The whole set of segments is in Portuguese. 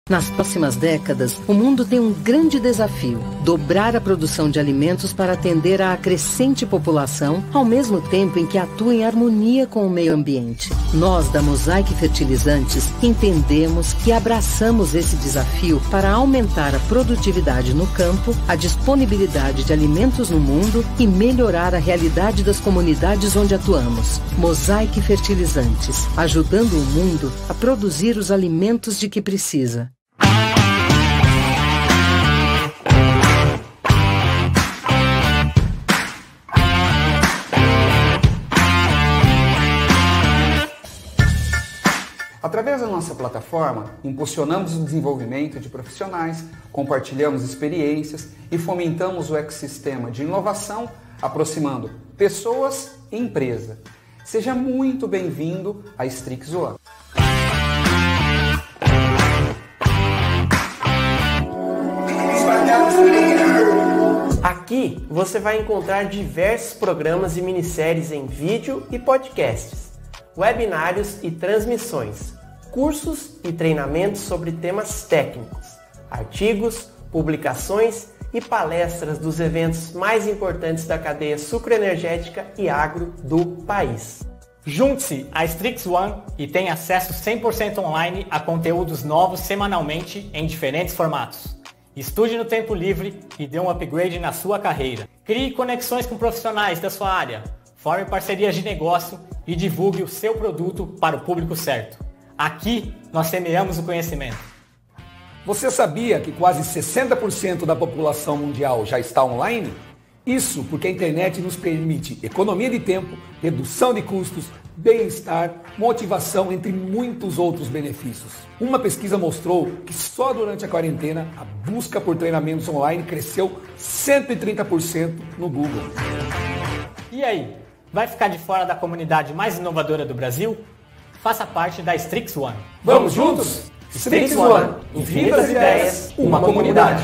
Nas próximas décadas, o mundo tem um grande desafio: dobrar a produção de alimentos para atender à crescente população, ao mesmo tempo em que atua em harmonia com o meio ambiente. Nós, da Mosaic Fertilizantes, entendemos e abraçamos esse desafio para aumentar a produtividade no campo, a disponibilidade de alimentos no mundo e melhorar a realidade das comunidades onde atuamos. Mosaic Fertilizantes, ajudando o mundo a produzir os alimentos de que precisa. Através da nossa plataforma, impulsionamos o desenvolvimento de profissionais, compartilhamos experiências e fomentamos o ecossistema de inovação, aproximando pessoas e empresa. Seja muito bem-vindo à Strix One. Aqui você vai encontrar diversos programas e minisséries em vídeo e podcasts, webinários e transmissões, cursos e treinamentos sobre temas técnicos, artigos, publicações e palestras dos eventos mais importantes da cadeia sucroenergética e agro do país. Junte-se à Strix One e tenha acesso 100% online a conteúdos novos semanalmente em diferentes formatos. Estude no tempo livre e dê um upgrade na sua carreira. Crie conexões com profissionais da sua área, forme parcerias de negócio e divulgue o seu produto para o público certo. Aqui nós semeamos o conhecimento. Você sabia que quase 60% da população mundial já está online? Isso porque a internet nos permite economia de tempo, redução de custos, bem-estar, motivação, entre muitos outros benefícios. Uma pesquisa mostrou que só durante a quarentena a busca por treinamentos online cresceu 130% no Google. E aí, vai ficar de fora da comunidade mais inovadora do Brasil? Faça parte da Strix One. Vamos juntos? Strix One, infinitas ideias, uma comunidade.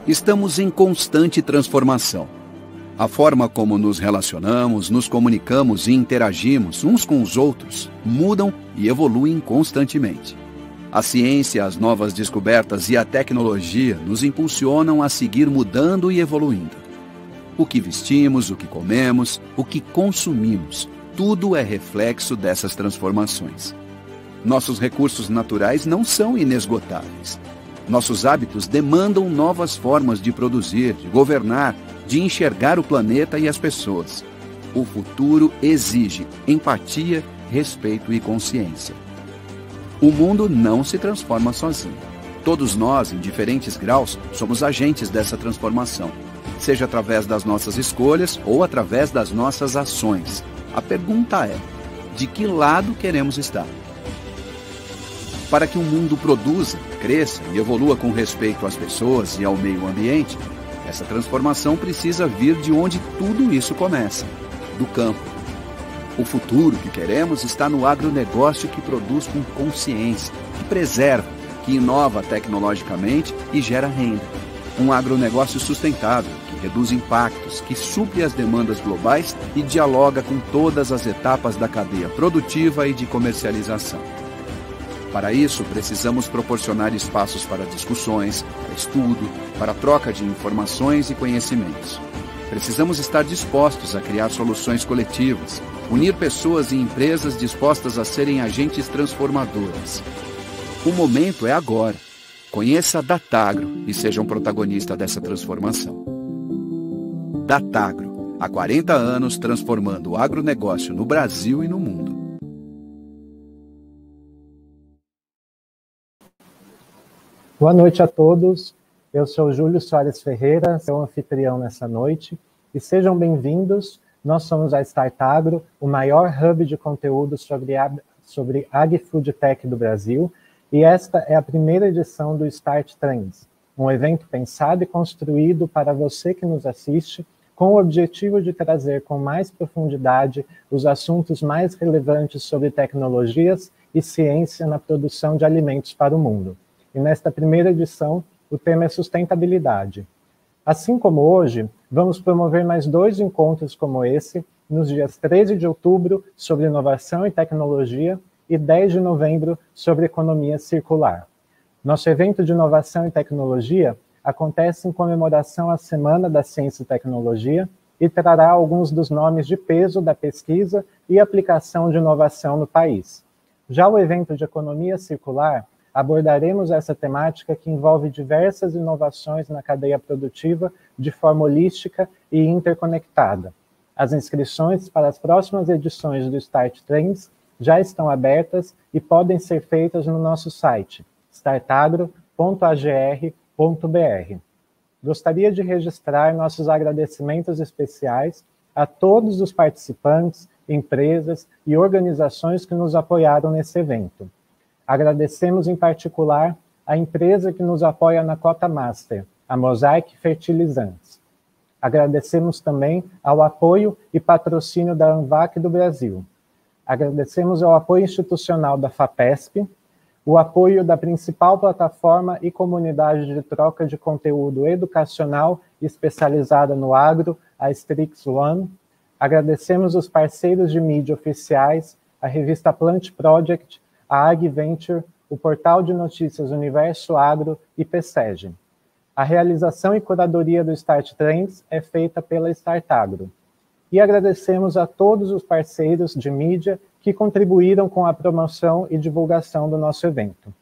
Estamos em constante transformação. A forma como nos relacionamos, nos comunicamos e interagimos uns com os outros mudam e evoluem constantemente. A ciência, as novas descobertas e a tecnologia nos impulsionam a seguir mudando e evoluindo. O que vestimos, o que comemos, o que consumimos, tudo é reflexo dessas transformações. Nossos recursos naturais não são inesgotáveis. Nossos hábitos demandam novas formas de produzir, de governar, de enxergar o planeta e as pessoas. O futuro exige empatia, respeito e consciência. O mundo não se transforma sozinho. Todos nós, em diferentes graus, somos agentes dessa transformação, seja através das nossas escolhas ou através das nossas ações. A pergunta é: de que lado queremos estar? Para que o mundo produza, cresça e evolua com respeito às pessoas e ao meio ambiente, essa transformação precisa vir de onde tudo isso começa, do campo. O futuro que queremos está no agronegócio que produz com consciência, que preserva, que inova tecnologicamente e gera renda. Um agronegócio sustentável, que reduz impactos, que supre as demandas globais e dialoga com todas as etapas da cadeia produtiva e de comercialização. Para isso, precisamos proporcionar espaços para discussões, para estudo, para troca de informações e conhecimentos. Precisamos estar dispostos a criar soluções coletivas, unir pessoas e empresas dispostas a serem agentes transformadores. O momento é agora. Conheça a Datagro e seja um protagonista dessa transformação. Datagro, há 40 anos transformando o agronegócio no Brasil e no mundo. Boa noite a todos, eu sou Júlio Soares Ferreira, seu anfitrião nessa noite, e sejam bem-vindos. Nós somos a Startagro, o maior hub de conteúdo sobre Agri-Food Tech do Brasil, e esta é a primeira edição do Start Trends, um evento pensado e construído para você que nos assiste, com o objetivo de trazer com mais profundidade os assuntos mais relevantes sobre tecnologias e ciência na produção de alimentos para o mundo. E nesta primeira edição, o tema é sustentabilidade. Assim como hoje, vamos promover mais 2 encontros como esse, nos dias 13 de outubro, sobre inovação e tecnologia, e 10 de novembro, sobre economia circular. Nosso evento de inovação e tecnologia acontece em comemoração à Semana da Ciência e Tecnologia e trará alguns dos nomes de peso da pesquisa e aplicação de inovação no país. Já o evento de economia circular, abordaremos essa temática que envolve diversas inovações na cadeia produtiva de forma holística e interconectada. As inscrições para as próximas edições do Start Trends já estão abertas e podem ser feitas no nosso site, startagro.agr.br. Gostaria de registrar nossos agradecimentos especiais a todos os participantes, empresas e organizações que nos apoiaram nesse evento. Agradecemos em particular a empresa que nos apoia na Cota Master, a Mosaic Fertilizantes. Agradecemos também ao apoio e patrocínio da ANVAC do Brasil. Agradecemos ao apoio institucional da FAPESP, o apoio da principal plataforma e comunidade de troca de conteúdo educacional especializada no agro, a Strix One. Agradecemos os parceiros de mídia oficiais, a revista Plant Project, a AgVenture, o portal de notícias Universo Agro e PSEG. A realização e curadoria do Start Trends é feita pela Startagro. E agradecemos a todos os parceiros de mídia que contribuíram com a promoção e divulgação do nosso evento.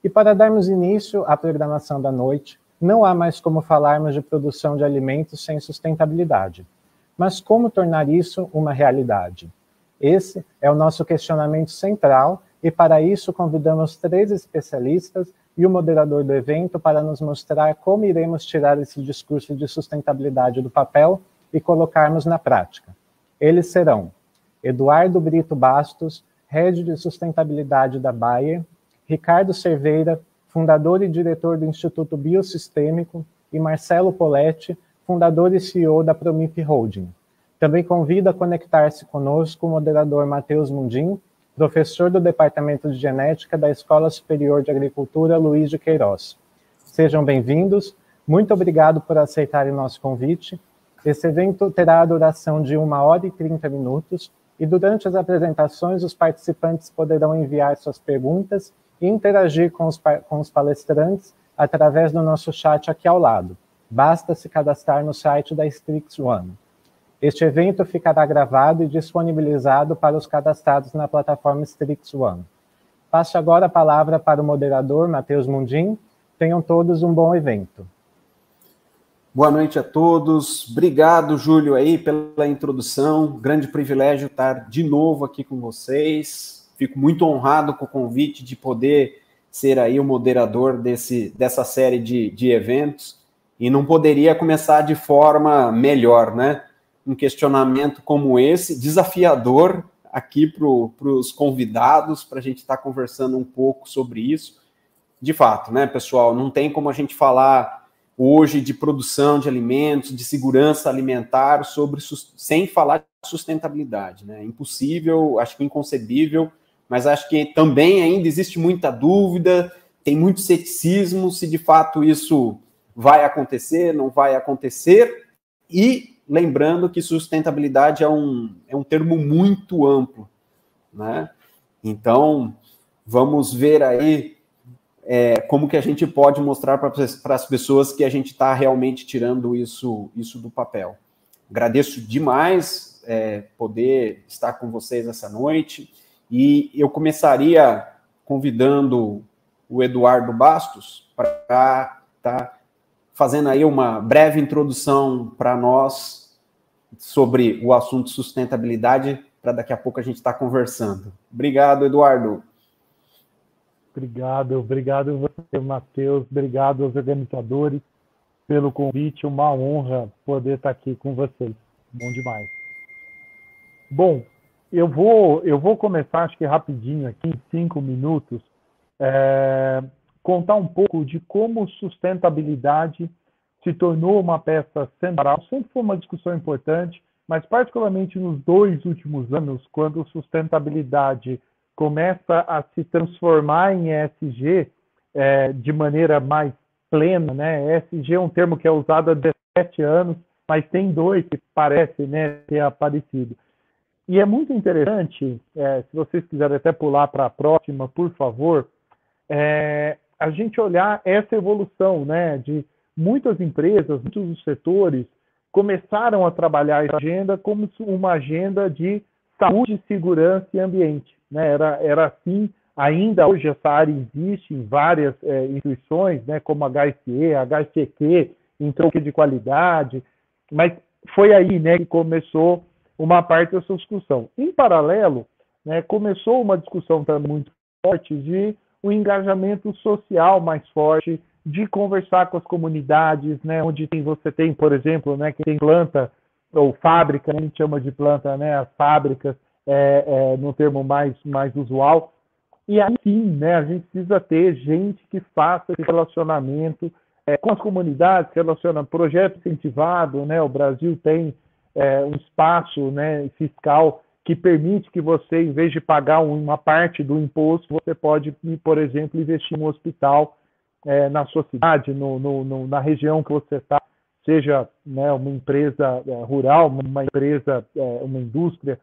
E para darmos início à programação da noite, não há mais como falarmos de produção de alimentos sem sustentabilidade. Mas como tornar isso uma realidade? Esse é o nosso questionamento central e para isso convidamos 3 especialistas e o moderador do evento para nos mostrar como iremos tirar esse discurso de sustentabilidade do papel e colocarmos na prática. Eles serão Eduardo Brito Bastos, Head de Sustentabilidade da Bayer, Ricardo Cerveira, fundador e diretor do Instituto Biosistêmico, e Marcelo Poletti, fundador e CEO da Promip Holding. Também convido a conectar-se conosco o moderador Matheus Mundim, professor do Departamento de Genética da Escola Superior de Agricultura Luiz de Queiroz. Sejam bem-vindos, muito obrigado por aceitarem nosso convite. Esse evento terá a duração de 1h e 30 minutos, e durante as apresentações os participantes poderão enviar suas perguntas e interagir com os palestrantes através do nosso chat aqui ao lado. Basta se cadastrar no site da Strix One. Este evento ficará gravado e disponibilizado para os cadastrados na plataforma Strix One. Passo agora a palavra para o moderador, Matheus Mundim. Tenham todos um bom evento. Boa noite a todos. Obrigado, Júlio, aí pela introdução. Grande privilégio estar de novo aqui com vocês. Fico muito honrado com o convite de poder ser aí o moderador dessa série de eventos. E não poderia começar de forma melhor, né? Um questionamento como esse, desafiador aqui para os convidados, para a gente estar conversando um pouco sobre isso. De fato, né, pessoal, não tem como a gente falar hoje de produção de alimentos, de segurança alimentar, sem falar de sustentabilidade, né? É impossível, acho que inconcebível, mas acho que também ainda existe muita dúvida, tem muito ceticismo se de fato isso vai acontecer, não vai acontecer, e lembrando que sustentabilidade é um termo muito amplo, né? Então, vamos ver aí como que a gente pode mostrar para as pessoas que a gente está realmente tirando isso do papel. Agradeço demais poder estar com vocês essa noite, e eu começaria convidando o Eduardo Bastos para estar fazendo aí uma breve introdução para nós sobre o assunto sustentabilidade, para daqui a pouco a gente estar conversando. Obrigado, Eduardo. Obrigado você, Matheus. Obrigado aos organizadores pelo convite. Uma honra poder estar aqui com vocês. Bom demais. Bom, eu vou começar, acho que rapidinho aqui, em 5 minutos, contar um pouco de como sustentabilidade se tornou uma peça central. Sempre foi uma discussão importante, mas particularmente nos 2 últimos anos, quando sustentabilidade começa a se transformar em ESG de maneira mais plena, né? ESG é um termo que é usado há 17 anos, mas tem 2 que parece, né, ter aparecido. E é muito interessante, se vocês quiserem até pular para a próxima, por favor, a gente olhar essa evolução, né, de muitas empresas, muitos dos setores começaram a trabalhar essa agenda como uma agenda de saúde, segurança e ambiente, né? Era assim, ainda hoje essa área existe em várias instituições, né, como a HSE, a HCQ, então de qualidade, mas foi aí, né, que começou uma parte dessa discussão. Em paralelo, né, começou uma discussão também muito forte de um engajamento social mais forte, de conversar com as comunidades, né, onde você tem, por exemplo, né, quem tem planta ou fábrica, a gente chama de planta, né, as fábricas, no termo mais usual. E aí sim, né, a gente precisa ter gente que faça esse relacionamento com as comunidades, relaciona projeto incentivado, né, o Brasil tem um espaço, né, fiscal que permite que você, em vez de pagar uma parte do imposto, você pode, por exemplo, investir em um hospital na sua cidade, na região que você está, seja, né, uma empresa rural, uma empresa, uma indústria.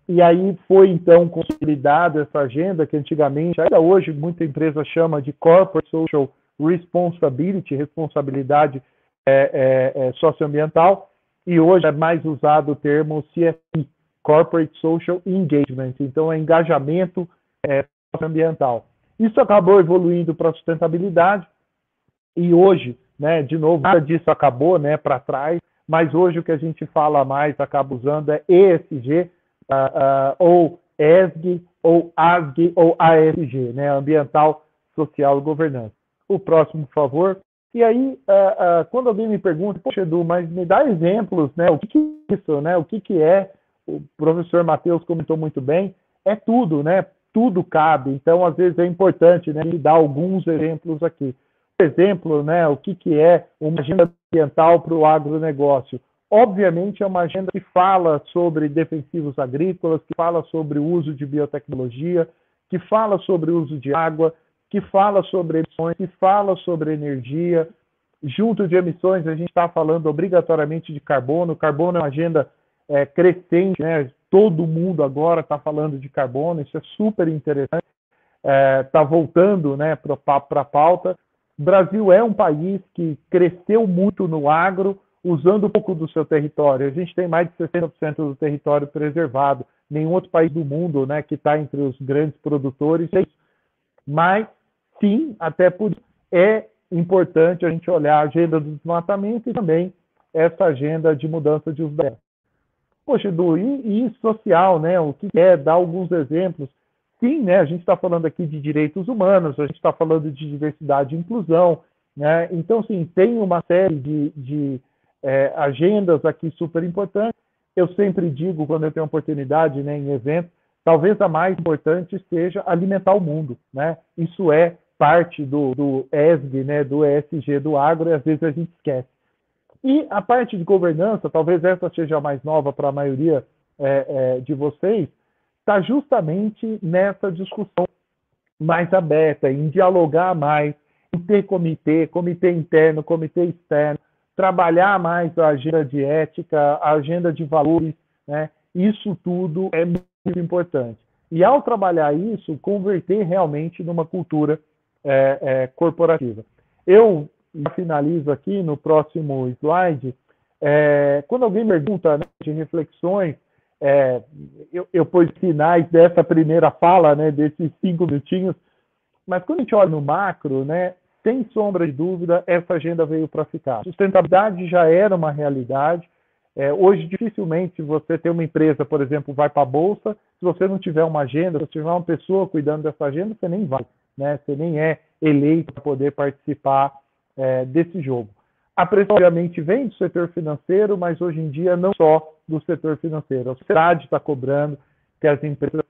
E aí foi, então, consolidada essa agenda que antigamente, ainda hoje, muita empresa chama de Corporate Social Responsibility, responsabilidade socioambiental, e hoje é mais usado o termo CSE, Corporate Social Engagement, então é engajamento socioambiental. Isso acabou evoluindo para a sustentabilidade, e hoje, né, de novo, nada disso acabou, né, para trás, mas hoje o que a gente fala mais, acaba usando é ESG, ou ESG, ou ASG, ou ASG, né, Ambiental, Social e Governança. O próximo, por favor. E aí, quando alguém me pergunta, poxa, Edu, mas me dá exemplos, né, o que é isso, né, o que é, o professor Matheus comentou muito bem, é tudo, né, tudo cabe, então às vezes é importante, né, me dar alguns exemplos aqui. Por exemplo, né, o que é uma agenda ambiental para o agronegócio? Obviamente é uma agenda que fala sobre defensivos agrícolas, que fala sobre o uso de biotecnologia, que fala sobre o uso de água, que fala sobre emissões, que fala sobre energia. Junto de emissões, a gente está falando obrigatoriamente de carbono. Carbono é uma agenda crescente, né? Todo mundo agora está falando de carbono, isso é super interessante. Está voltando, né, para a pauta. O Brasil é um país que cresceu muito no agro, usando um pouco do seu território. A gente tem mais de 60% do território preservado. Nenhum outro país do mundo, né, que está entre os grandes produtores. Mas, sim, até por isso é importante a gente olhar a agenda do desmatamento e também essa agenda de mudança de uso da terra. Poxa, Edu, e social, né? O que é? Dar alguns exemplos. Sim, né? A gente está falando aqui de direitos humanos, a gente está falando de diversidade e inclusão, né? Então, sim, tem uma série de agendas aqui super importantes. Eu sempre digo, quando eu tenho oportunidade, né, em eventos, talvez a mais importante seja alimentar o mundo, né? Isso é parte do ESG, né, do ESG do agro, e às vezes a gente esquece. E a parte de governança, talvez essa seja a mais nova para a maioria de vocês, está justamente nessa discussão mais aberta, em dialogar mais, em ter comitê interno, comitê externo, trabalhar mais a agenda de ética, a agenda de valores, né? Isso tudo é muito importante. E ao trabalhar isso, converter realmente numa cultura corporativa. Eu finalizo aqui no próximo slide. Quando alguém pergunta, né, de reflexões, eu pus sinais dessa primeira fala, né, desses 5 minutinhos, mas quando a gente olha no macro, né, sem sombra de dúvida, essa agenda veio para ficar. Sustentabilidade já era uma realidade. Hoje, dificilmente, você tem uma empresa, por exemplo, vai para a Bolsa, se você não tiver uma agenda, se tiver uma pessoa cuidando dessa agenda, você nem vai, né? Você nem é eleito para poder participar desse jogo. A pressão, obviamente, vem do setor financeiro, mas hoje em dia não só do setor financeiro. A sociedade está cobrando que as empresas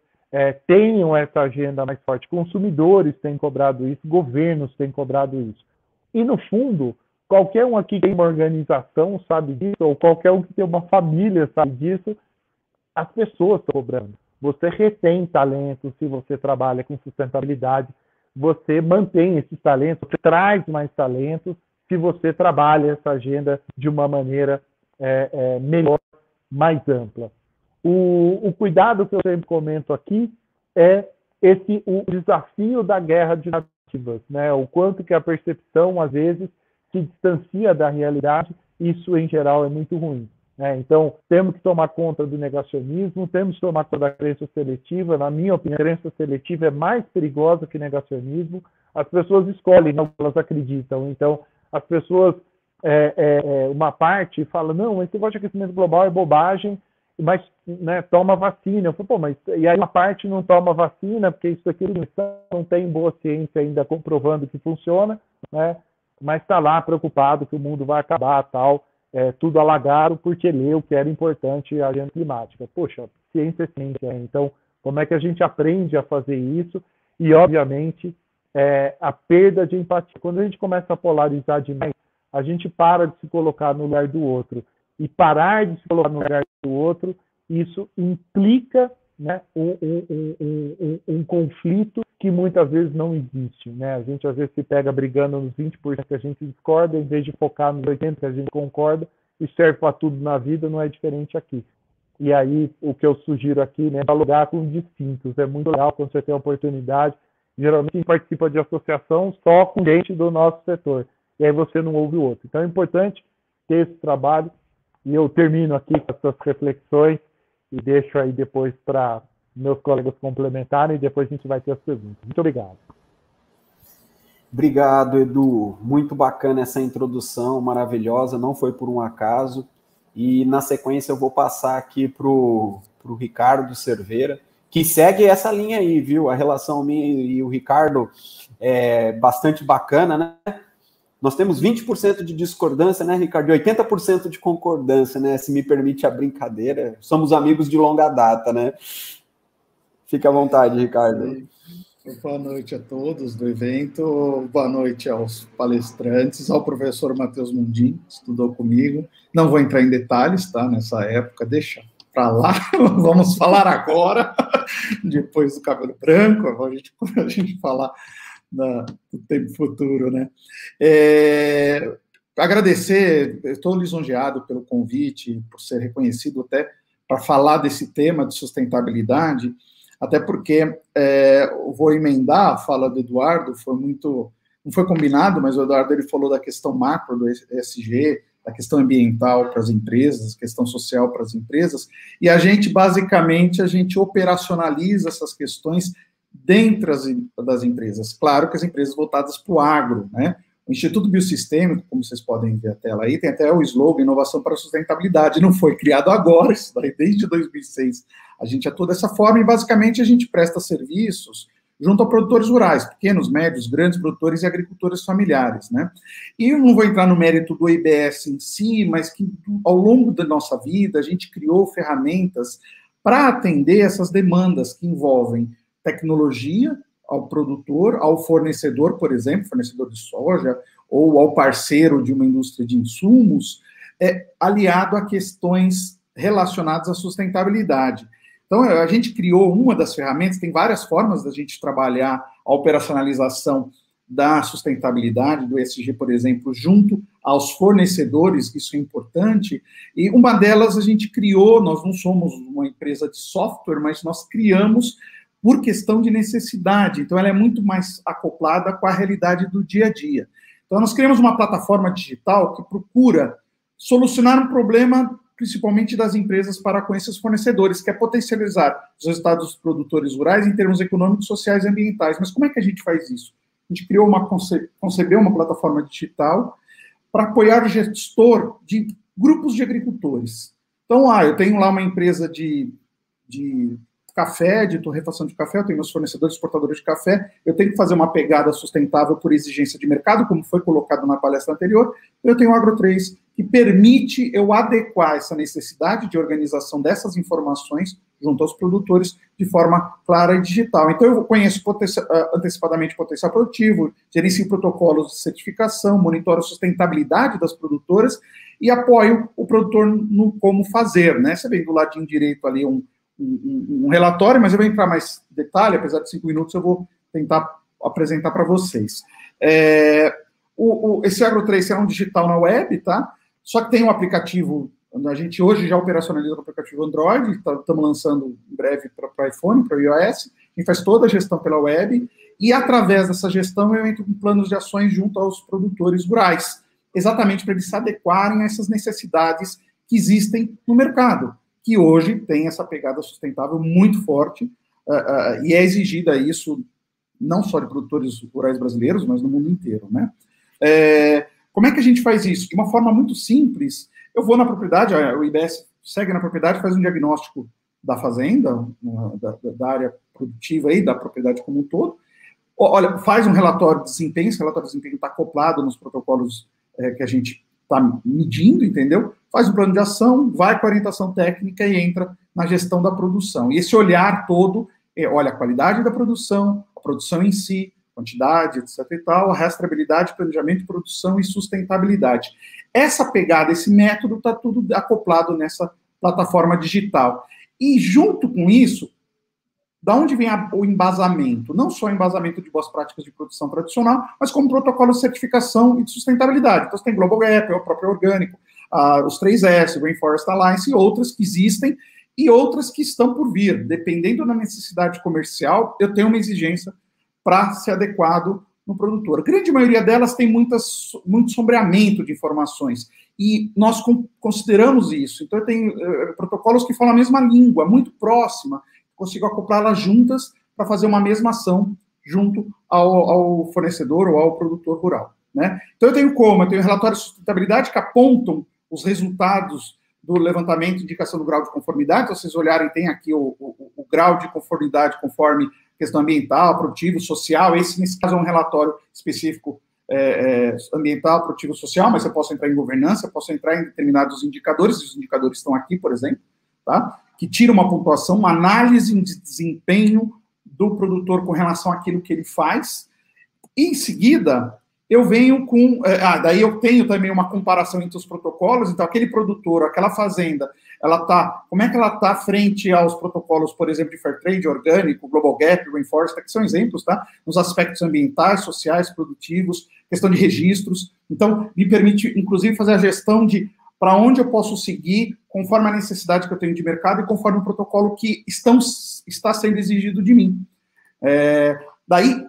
tenham essa agenda mais forte. Consumidores têm cobrado isso, governos têm cobrado isso. E, no fundo, qualquer um aqui que tem uma organização sabe disso, ou qualquer um que tem uma família sabe disso, as pessoas estão cobrando. você retém talentos se você trabalha com sustentabilidade, você mantém esses talentos, você traz mais talentos se você trabalha essa agenda de uma maneira melhor, mais ampla. O cuidado que eu sempre comento aqui é o desafio da guerra de narrativas, né? O quanto que a percepção, às vezes, se distancia da realidade, isso, em geral, é muito ruim. Então, temos que tomar conta do negacionismo, temos que tomar conta da crença seletiva. Na minha opinião, a crença seletiva é mais perigosa que negacionismo. As pessoas escolhem o que elas acreditam. Então, as pessoas, uma parte fala, não, esse negócio de aquecimento global é bobagem, mas né, toma vacina. Eu falo, pô, mas e aí uma parte não toma vacina, porque isso aqui não tem boa ciência ainda comprovando que funciona, né? Mas está lá preocupado que o mundo vai acabar, tal. Tudo alagado porque leu que era importante a agenda climática. Poxa, ciência é ciência. Então, como é que a gente aprende a fazer isso? E, obviamente, a perda de empatia. Quando a gente começa a polarizar demais, a gente para de se colocar no lugar do outro. E parar de se colocar no lugar do outro, isso implica, né, um conflito que muitas vezes não existe, né? A gente às vezes se pega brigando nos 20% que a gente discorda, em vez de focar nos 80% que a gente concorda, e serve para tudo na vida, não é diferente aqui. E aí, o que eu sugiro aqui, né, é dialogar com distintos. É muito legal quando você tem a oportunidade. Geralmente, a gente participa de associação só com gente do nosso setor. E aí você não ouve o outro. Então, é importante ter esse trabalho. E eu termino aqui com essas reflexões e deixo aí depois para meus colegas complementarem e depois a gente vai ter as perguntas. Muito obrigado. Obrigado, Edu. Muito bacana essa introdução, maravilhosa, não foi por um acaso. E, na sequência, eu vou passar aqui para o Ricardo Cerveira, que segue essa linha aí, viu? A relação minha e o Ricardo é bastante bacana, né? Nós temos 20% de discordância, né, Ricardo? E 80% de concordância, né? Se me permite a brincadeira. Somos amigos de longa data, né? Fique à vontade, Ricardo. Boa noite a todos do evento, boa noite aos palestrantes, ao professor Matheus Mundim, que estudou comigo. Não vou entrar em detalhes, tá, nessa época, deixa para lá, vamos falar agora, depois do cabelo branco, a gente falar do tempo futuro, né? Agradecer, estou lisonjeado pelo convite, por ser reconhecido até para falar desse tema de sustentabilidade, até porque vou emendar a fala do Eduardo, não foi combinado, mas o Eduardo ele falou da questão macro do ESG, da questão ambiental para as empresas, questão social para as empresas, e basicamente, a gente operacionaliza essas questões dentro das empresas. Claro que as empresas voltadas para o agro, né? O Instituto Biosistêmico, como vocês podem ver a tela aí, tem até o slogan Inovação para a Sustentabilidade. Não foi criado agora, isso daí desde 2006. A gente atua dessa forma e, basicamente, a gente presta serviços junto a produtores rurais, pequenos, médios, grandes produtores e agricultores familiares, né? E eu não vou entrar no mérito do IBS em si, mas que, ao longo da nossa vida, a gente criou ferramentas para atender essas demandas que envolvem tecnologia, ao produtor, ao fornecedor, por exemplo, fornecedor de soja, ou ao parceiro de uma indústria de insumos, aliado a questões relacionadas à sustentabilidade. Então, a gente criou uma das ferramentas, tem várias formas da gente trabalhar a operacionalização da sustentabilidade, do ESG, por exemplo, junto aos fornecedores, isso é importante, e uma delas a gente criou, nós não somos uma empresa de software, mas nós criamos por questão de necessidade, então ela é muito mais acoplada com a realidade do dia a dia. Então, nós criamos uma plataforma digital que procura solucionar um problema, principalmente das empresas para com esses fornecedores, que é potencializar os resultados dos produtores rurais em termos econômicos, sociais e ambientais. Mas como é que a gente faz isso? A gente criou concebeu uma plataforma digital para apoiar o gestor de grupos de agricultores. Então, eu tenho lá uma empresa de café, de torrefação de café, eu tenho meus fornecedores exportadores de café, eu tenho que fazer uma pegada sustentável por exigência de mercado, como foi colocado na palestra anterior, eu tenho o Agro3, que permite eu adequar essa necessidade de organização dessas informações junto aos produtores de forma clara e digital. Então, eu conheço antecipadamente o potencial produtivo, gerencio protocolos de certificação, monitoro a sustentabilidade das produtoras e apoio o produtor no como fazer, né? Você vê do ladinho direito ali um um relatório, mas eu vou entrar mais em detalhe, apesar de 5 minutos, eu vou tentar apresentar para vocês. Esse AgroTracer é um digital na web, tá? Só que tem um aplicativo, a gente hoje já operacionaliza o aplicativo Android, estamos lançando em breve para iPhone, para iOS, a gente faz toda a gestão pela web, e através dessa gestão eu entro com planos de ações junto aos produtores rurais, exatamente para eles se adequarem a essas necessidades que existem no mercado, que hoje tem essa pegada sustentável muito forte, e é exigida isso não só de produtores rurais brasileiros, mas no mundo inteiro, né? Como é que a gente faz isso? De uma forma muito simples, eu vou na propriedade, o IBS segue na propriedade, faz um diagnóstico da fazenda, da área produtiva aí, da propriedade como um todo, olha, faz um relatório de desempenho, esse relatório de desempenho está acoplado nos protocolos que a gente está medindo, entendeu? Faz um plano de ação, vai com a orientação técnica e entra na gestão da produção. E esse olhar todo, olha a qualidade da produção, a produção em si, quantidade, etc. e tal, a rastreabilidade, planejamento de produção e sustentabilidade. Essa pegada, esse método, está tudo acoplado nessa plataforma digital. E junto com isso, da onde vem o embasamento? Não só o embasamento de boas práticas de produção tradicional, mas como protocolo de certificação e de sustentabilidade. Então, você tem Global Gap, o próprio orgânico, os 3S, Rainforest Alliance e outras que existem e outras que estão por vir. Dependendo da necessidade comercial, eu tenho uma exigência para ser adequado no produtor. A grande maioria delas tem muito sombreamento de informações, e nós consideramos isso. Então, eu tenho protocolos que falam a mesma língua, muito próxima, consigo acoplá-las juntas para fazer uma mesma ação junto ao fornecedor ou ao produtor rural, né? Então, eu tenho relatórios de sustentabilidade que apontam os resultados do levantamento de indicação do grau de conformidade. Se vocês olharem, tem aqui o grau de conformidade conforme questão ambiental, produtivo, social. Esse, nesse caso, é um relatório específico ambiental, produtivo, social, mas eu posso entrar em governança, eu posso entrar em determinados indicadores, os indicadores estão aqui, por exemplo, tá? Que tira uma pontuação, uma análise de desempenho do produtor com relação àquilo que ele faz. E, em seguida, eu venho com... daí eu tenho também uma comparação entre os protocolos. Então, aquele produtor, aquela fazenda, como é que ela está frente aos protocolos, por exemplo, de Fair Trade, orgânico, Global Gap, Rainforest, que são exemplos, tá? Nos aspectos ambientais, sociais, produtivos, questão de registros. Então, me permite, inclusive, fazer a gestão de para onde eu posso seguir, conforme a necessidade que eu tenho de mercado e conforme o protocolo que está sendo exigido de mim. Daí,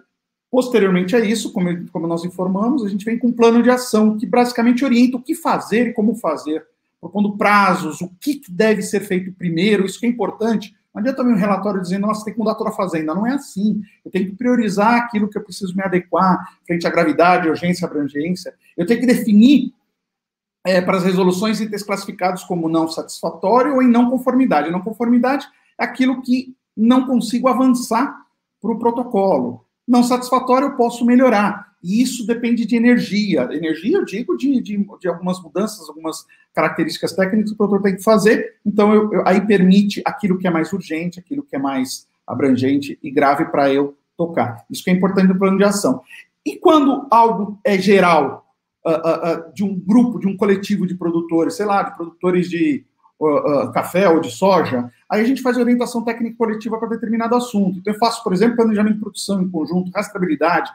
posteriormente a isso, como nós informamos, a gente vem com um plano de ação que basicamente orienta o que fazer e como fazer, propondo prazos, o que deve ser feito primeiro, isso que é importante. Não adianta também um relatório dizendo, nossa, tem que mudar toda a fazenda. Não é assim. Eu tenho que priorizar aquilo que eu preciso me adequar frente à gravidade, urgência, abrangência. Eu tenho que definir para as resoluções itens classificados como não satisfatório ou em não conformidade. Não conformidade é aquilo que não consigo avançar para o protocolo. Não satisfatório eu posso melhorar. E isso depende de energia. Energia, eu digo, de algumas mudanças, algumas características técnicas que o produtor tem que fazer. Então, aí permite aquilo que é mais urgente, aquilo que é mais abrangente e grave para eu tocar. Isso que é importante no plano de ação. E quando algo é geral, de um grupo, de um coletivo de produtores, sei lá, de produtores de café ou de soja, aí a gente faz orientação técnica coletiva para determinado assunto. Então, eu faço, por exemplo, planejamento de produção em conjunto, rastreabilidade,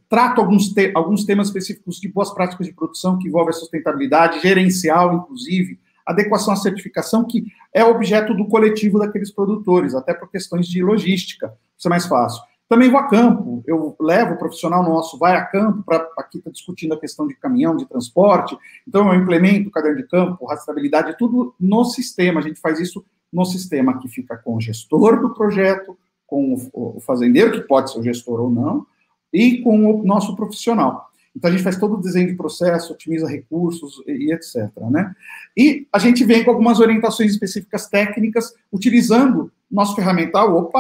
trato alguns temas específicos de boas práticas de produção que envolvem a sustentabilidade, gerencial, inclusive, adequação à certificação, que é objeto do coletivo daqueles produtores, até por questões de logística, isso é mais fácil. Também vou a campo, eu levo o profissional nosso, vai a campo, aqui está discutindo a questão de caminhão, de transporte, então eu implemento o caderno de campo, rastreabilidade, tudo no sistema, a gente faz isso no sistema, que fica com o gestor do projeto, com o fazendeiro, que pode ser o gestor ou não, e com o nosso profissional. Então, a gente faz todo o desenho de processo, otimiza recursos e etc., né? E a gente vem com algumas orientações específicas técnicas, utilizando nosso ferramental.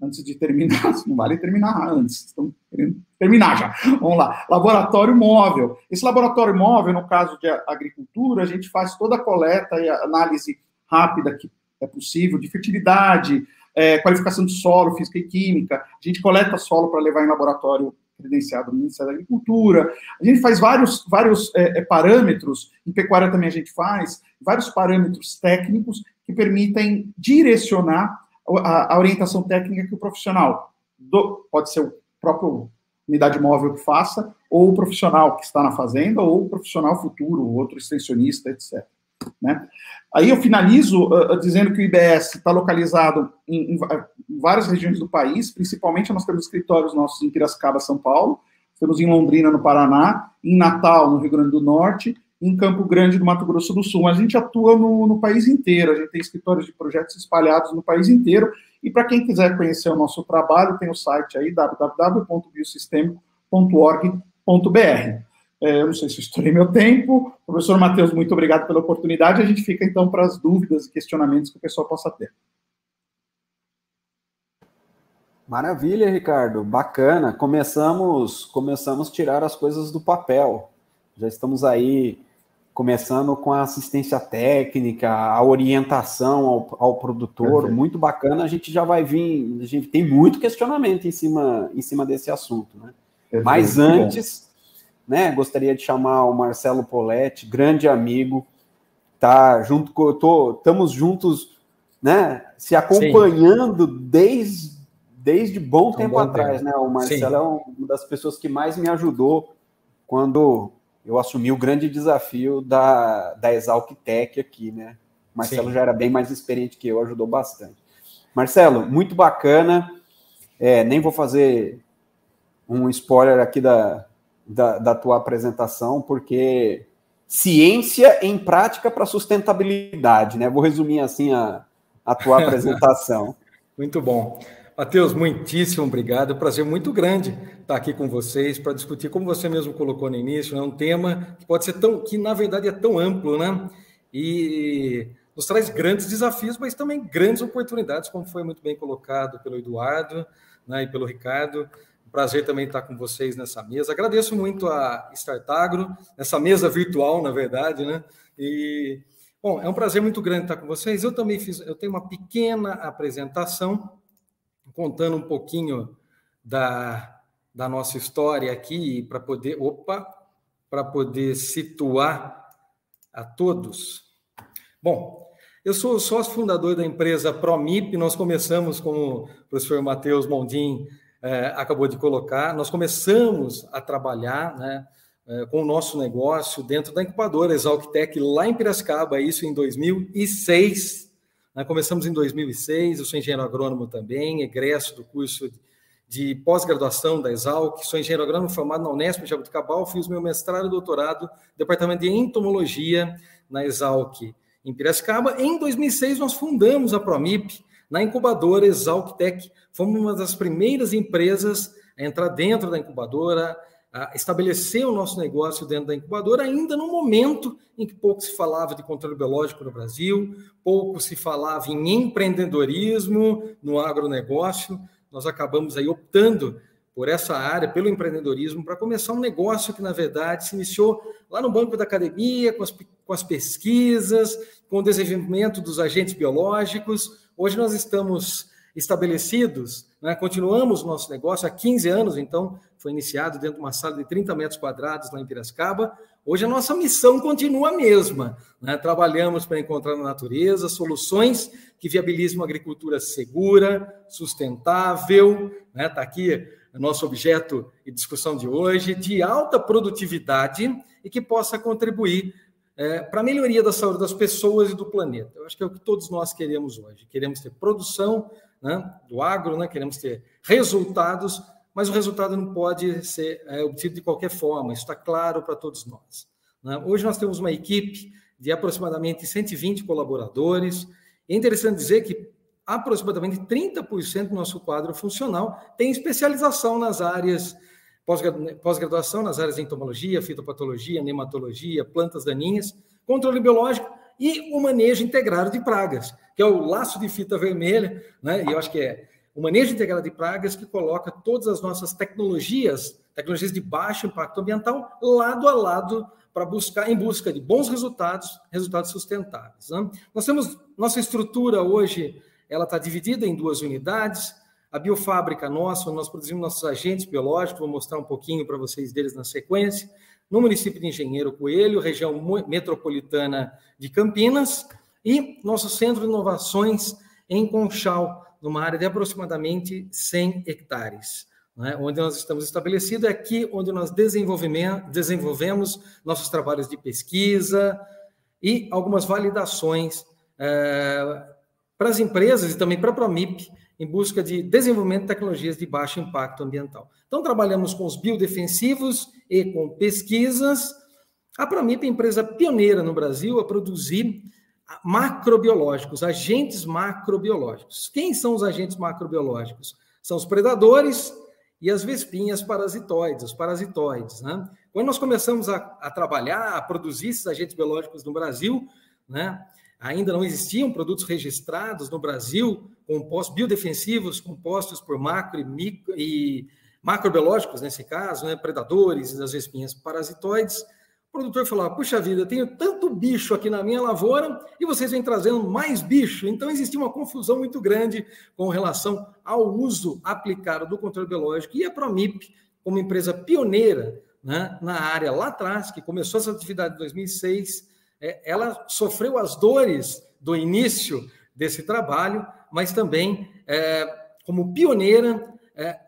Antes de terminar, não vale terminar antes, estamos querendo terminar já. Vamos lá. Laboratório móvel. Esse laboratório móvel, no caso de agricultura, a gente faz toda a coleta e a análise rápida que é possível, de fertilidade, qualificação de solo, física e química. A gente coleta solo para levar em laboratório credenciado no Ministério da Agricultura. A gente faz vários parâmetros, em pecuária também a gente faz, vários parâmetros técnicos que permitem direcionar a orientação técnica que o profissional, pode ser o próprio unidade móvel que faça, ou o profissional que está na fazenda, ou o profissional futuro, outro extensionista, etc. Né? Aí eu finalizo dizendo que o IBS está localizado em várias regiões do país, principalmente nós temos escritórios nossos em Piracicaba, São Paulo, temos em Londrina, no Paraná, em Natal, no Rio Grande do Norte, em Campo Grande, do Mato Grosso do Sul. Mas a gente atua no país inteiro, a gente tem escritórios de projetos espalhados no país inteiro, e para quem quiser conhecer o nosso trabalho, tem o site aí, www.biosistemico.org.br. Eu não sei se eu estourei meu tempo. Professor Matheus, muito obrigado pela oportunidade. A gente fica, então, para as dúvidas e questionamentos que o pessoal possa ter. Maravilha, Ricardo. Bacana. Começamos a tirar as coisas do papel. Já estamos aí começando com a assistência técnica, a orientação ao produtor. Perfeito. Muito bacana. A gente já vai vir... A gente tem muito questionamento em cima desse assunto, né? Perfeito. Mas antes... Né, gostaria de chamar o Marcelo Poletti, grande amigo, estamos juntos, né, se acompanhando desde bom tempo atrás, né? O Marcelo é uma das pessoas que mais me ajudou quando eu assumi o grande desafio da Exalc-Tec aqui, né? O Marcelo já era bem mais experiente que eu, ajudou bastante. Marcelo, muito bacana. Nem vou fazer um spoiler aqui da tua apresentação, porque ciência em prática para sustentabilidade, né? Vou resumir assim a tua apresentação. Muito bom. Matheus, muitíssimo obrigado. É um prazer muito grande estar aqui com vocês para discutir, como você mesmo colocou no início, né? Um tema que pode ser que na verdade é tão amplo, né? E nos traz grandes desafios, mas também grandes oportunidades, como foi muito bem colocado pelo Eduardo, né, e pelo Ricardo. Prazer também estar com vocês nessa mesa. Agradeço muito a Startagro, nessa mesa virtual, na verdade, né? E, bom, é um prazer muito grande estar com vocês. Eu tenho uma pequena apresentação, contando um pouquinho da nossa história aqui, para poder situar a todos. Bom, eu sou sócio fundador da empresa Promip. Nós começamos, como o professor Matheus Mondin acabou de colocar, nós começamos a trabalhar, né, com o nosso negócio dentro da incubadora Exalc-Tec, lá em Piracicaba, isso em 2006. Começamos em 2006, eu sou engenheiro agrônomo também, egresso do curso de pós-graduação da Exalc, sou engenheiro agrônomo formado na Unesp de Jaboticabal, fiz meu mestrado e doutorado no departamento de entomologia na Exalc em Piracicaba. Em 2006, nós fundamos a Promip, na incubadora Exalc-Tec. Fomos uma das primeiras empresas a entrar dentro da incubadora, a estabelecer o nosso negócio dentro da incubadora, ainda no momento em que pouco se falava de controle biológico no Brasil, pouco se falava em empreendedorismo no agronegócio. Nós acabamos aí optando por essa área, pelo empreendedorismo, para começar um negócio que, na verdade, se iniciou lá no banco da academia, com as pesquisas, com o desenvolvimento dos agentes biológicos. Hoje nós estamos estabelecidos, né? Continuamos o nosso negócio há 15 anos, então, foi iniciado dentro de uma sala de 30 metros quadrados lá em Piracicaba. Hoje a nossa missão continua a mesma, né? Trabalhamos para encontrar na natureza soluções que viabilizem uma agricultura segura, sustentável, né? Está aqui o nosso objeto de discussão de hoje, de alta produtividade e que possa contribuir para a melhoria da saúde das pessoas e do planeta. Eu acho que é o que todos nós queremos hoje. Queremos ter produção, né, do agro, né, queremos ter resultados, mas o resultado não pode ser obtido de qualquer forma. Isso está claro para todos nós, né? Hoje nós temos uma equipe de aproximadamente 120 colaboradores. É interessante dizer que aproximadamente 30% do nosso quadro funcional tem especialização nas áreas pós-graduação nas áreas de entomologia, fitopatologia, nematologia, plantas daninhas, controle biológico e o manejo integrado de pragas, que é o laço de fita vermelha, né? E eu acho que é o manejo integrado de pragas que coloca todas as nossas tecnologias de baixo impacto ambiental, lado a lado, em busca de bons resultados sustentáveis, né? Nós temos, nossa estrutura hoje, ela está dividida em 2 unidades. A biofábrica nossa, onde nós produzimos nossos agentes biológicos, vou mostrar um pouquinho para vocês deles na sequência, no município de Engenheiro Coelho, região metropolitana de Campinas, e nosso centro de inovações em Conchal, numa área de aproximadamente 100 hectares. Né? Onde nós estamos estabelecidos é aqui onde nós desenvolvemos nossos trabalhos de pesquisa e algumas validações para as empresas e também para a Promip, em busca de desenvolvimento de tecnologias de baixo impacto ambiental. Então, trabalhamos com os biodefensivos e com pesquisas. A Promip é a empresa pioneira no Brasil a produzir macrobiológicos, agentes macrobiológicos. Quem são os agentes macrobiológicos? São os predadores e as vespinhas parasitoides, os parasitoides. Né? Quando nós começamos a trabalhar, a produzir esses agentes biológicos no Brasil, né, ainda não existiam produtos registrados no Brasil, biodefensivos compostos por macro e macrobiológicos, nesse caso, né, predadores e das vespinhas parasitoides. O produtor falou, puxa vida, eu tenho tanto bicho aqui na minha lavoura e vocês vêm trazendo mais bicho. Então, existia uma confusão muito grande com relação ao uso aplicado do controle biológico. E a Promip, como empresa pioneira, né, na área lá atrás, que começou essa atividade em 2006, ela sofreu as dores do início desse trabalho, mas também, como pioneira,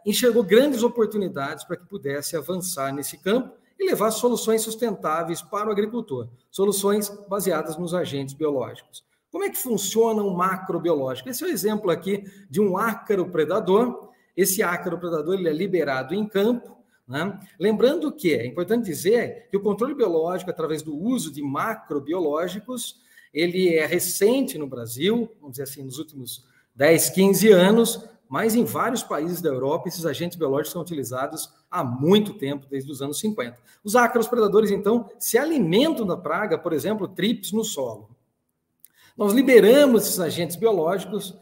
enxergou grandes oportunidades para que pudesse avançar nesse campo e levar soluções sustentáveis para o agricultor, soluções baseadas nos agentes biológicos. Como é que funciona um macrobiológico? Esse é o exemplo aqui de um ácaro predador. Esse ácaro predador ele é liberado em campo, né? Lembrando que é importante dizer que o controle biológico, através do uso de macrobiológicos, ele é recente no Brasil, vamos dizer assim, nos últimos 10, 15 anos, mas em vários países da Europa, esses agentes biológicos são utilizados há muito tempo, desde os anos 50. Os ácaros predadores, então, se alimentam da praga, por exemplo, trips no solo. Nós liberamos esses agentes biológicos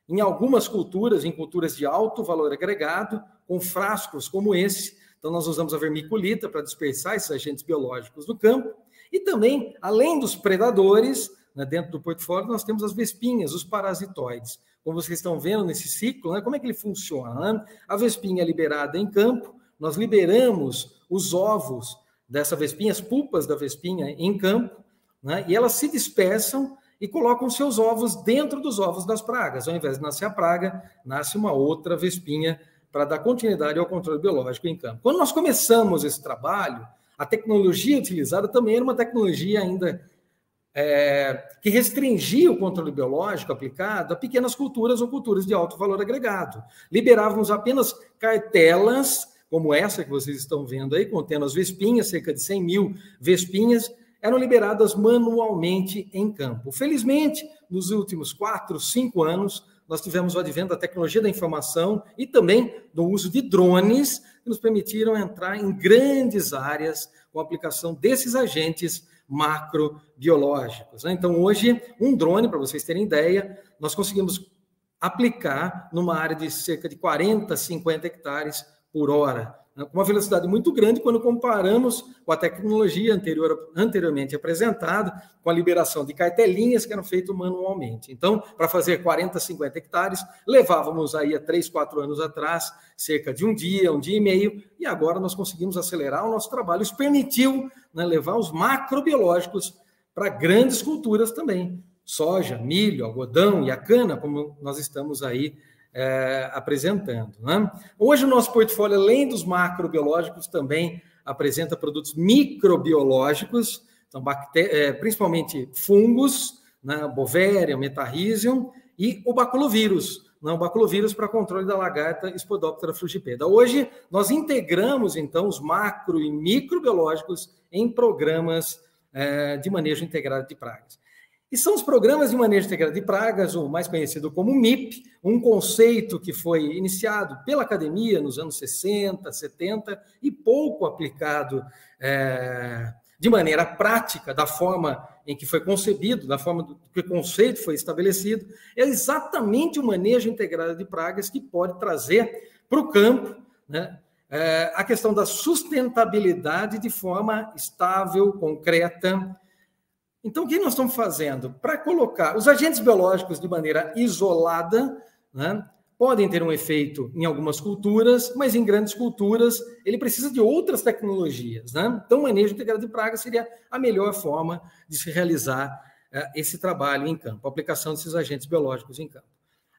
em algumas culturas, em culturas de alto valor agregado, com frascos como esse. Então, nós usamos a vermiculita para dispersar esses agentes biológicos no campo. E também, além dos predadores, né, dentro do portfólio, nós temos as vespinhas, os parasitoides. Como vocês estão vendo nesse ciclo, né, como é que ele funciona? Né? A vespinha é liberada em campo, nós liberamos os ovos dessa vespinha, as pulpas da vespinha em campo, né, e elas se dispersam e colocam seus ovos dentro dos ovos das pragas. Ao invés de nascer a praga, nasce uma outra vespinha para dar continuidade ao controle biológico em campo. Quando nós começamos esse trabalho, a tecnologia utilizada também era uma tecnologia ainda que restringia o controle biológico aplicado a pequenas culturas ou culturas de alto valor agregado. Liberávamos apenas cartelas, como essa que vocês estão vendo aí, contendo as vespinhas, cerca de 100 mil vespinhas, eram liberadas manualmente em campo. Felizmente, nos últimos 4, 5 anos, nós tivemos o advento da tecnologia da informação e também do uso de drones, que nos permitiram entrar em grandes áreas com a aplicação desses agentes macrobiológicos. Então, hoje, um drone, para vocês terem ideia, nós conseguimos aplicar numa área de cerca de 40, 50 hectares por hora, com uma velocidade muito grande quando comparamos com a tecnologia anteriormente apresentada, com a liberação de cartelinhas que eram feitas manualmente. Então, para fazer 40, 50 hectares, levávamos aí há 3, 4 anos atrás, cerca de um dia e meio, e agora nós conseguimos acelerar o nosso trabalho. Isso permitiu, né, levar os macrobiológicos para grandes culturas também, soja, milho, algodão e a cana, como nós estamos aí apresentando. Né? Hoje o nosso portfólio, além dos macrobiológicos, também apresenta produtos microbiológicos, então, principalmente fungos, né, Bovéria, Metarrhizium e o baculovírus, né, o baculovírus para controle da lagarta Spodoptera frugipeda. Hoje nós integramos, então, os macro e microbiológicos em programas de manejo integrado de pragas. E são os programas de manejo integrado de pragas, o mais conhecido como MIP, um conceito que foi iniciado pela academia nos anos 60, 70 e pouco aplicado de maneira prática, da forma em que foi concebido, da forma que o conceito foi estabelecido. É exatamente o manejo integrado de pragas que pode trazer para o campo, né, a questão da sustentabilidade de forma estável, concreta. Então, o que nós estamos fazendo? Para colocar os agentes biológicos de maneira isolada, né, podem ter um efeito em algumas culturas, mas em grandes culturas ele precisa de outras tecnologias. Né? Então, o manejo integrado de pragas seria a melhor forma de se realizar esse trabalho em campo, a aplicação desses agentes biológicos em campo.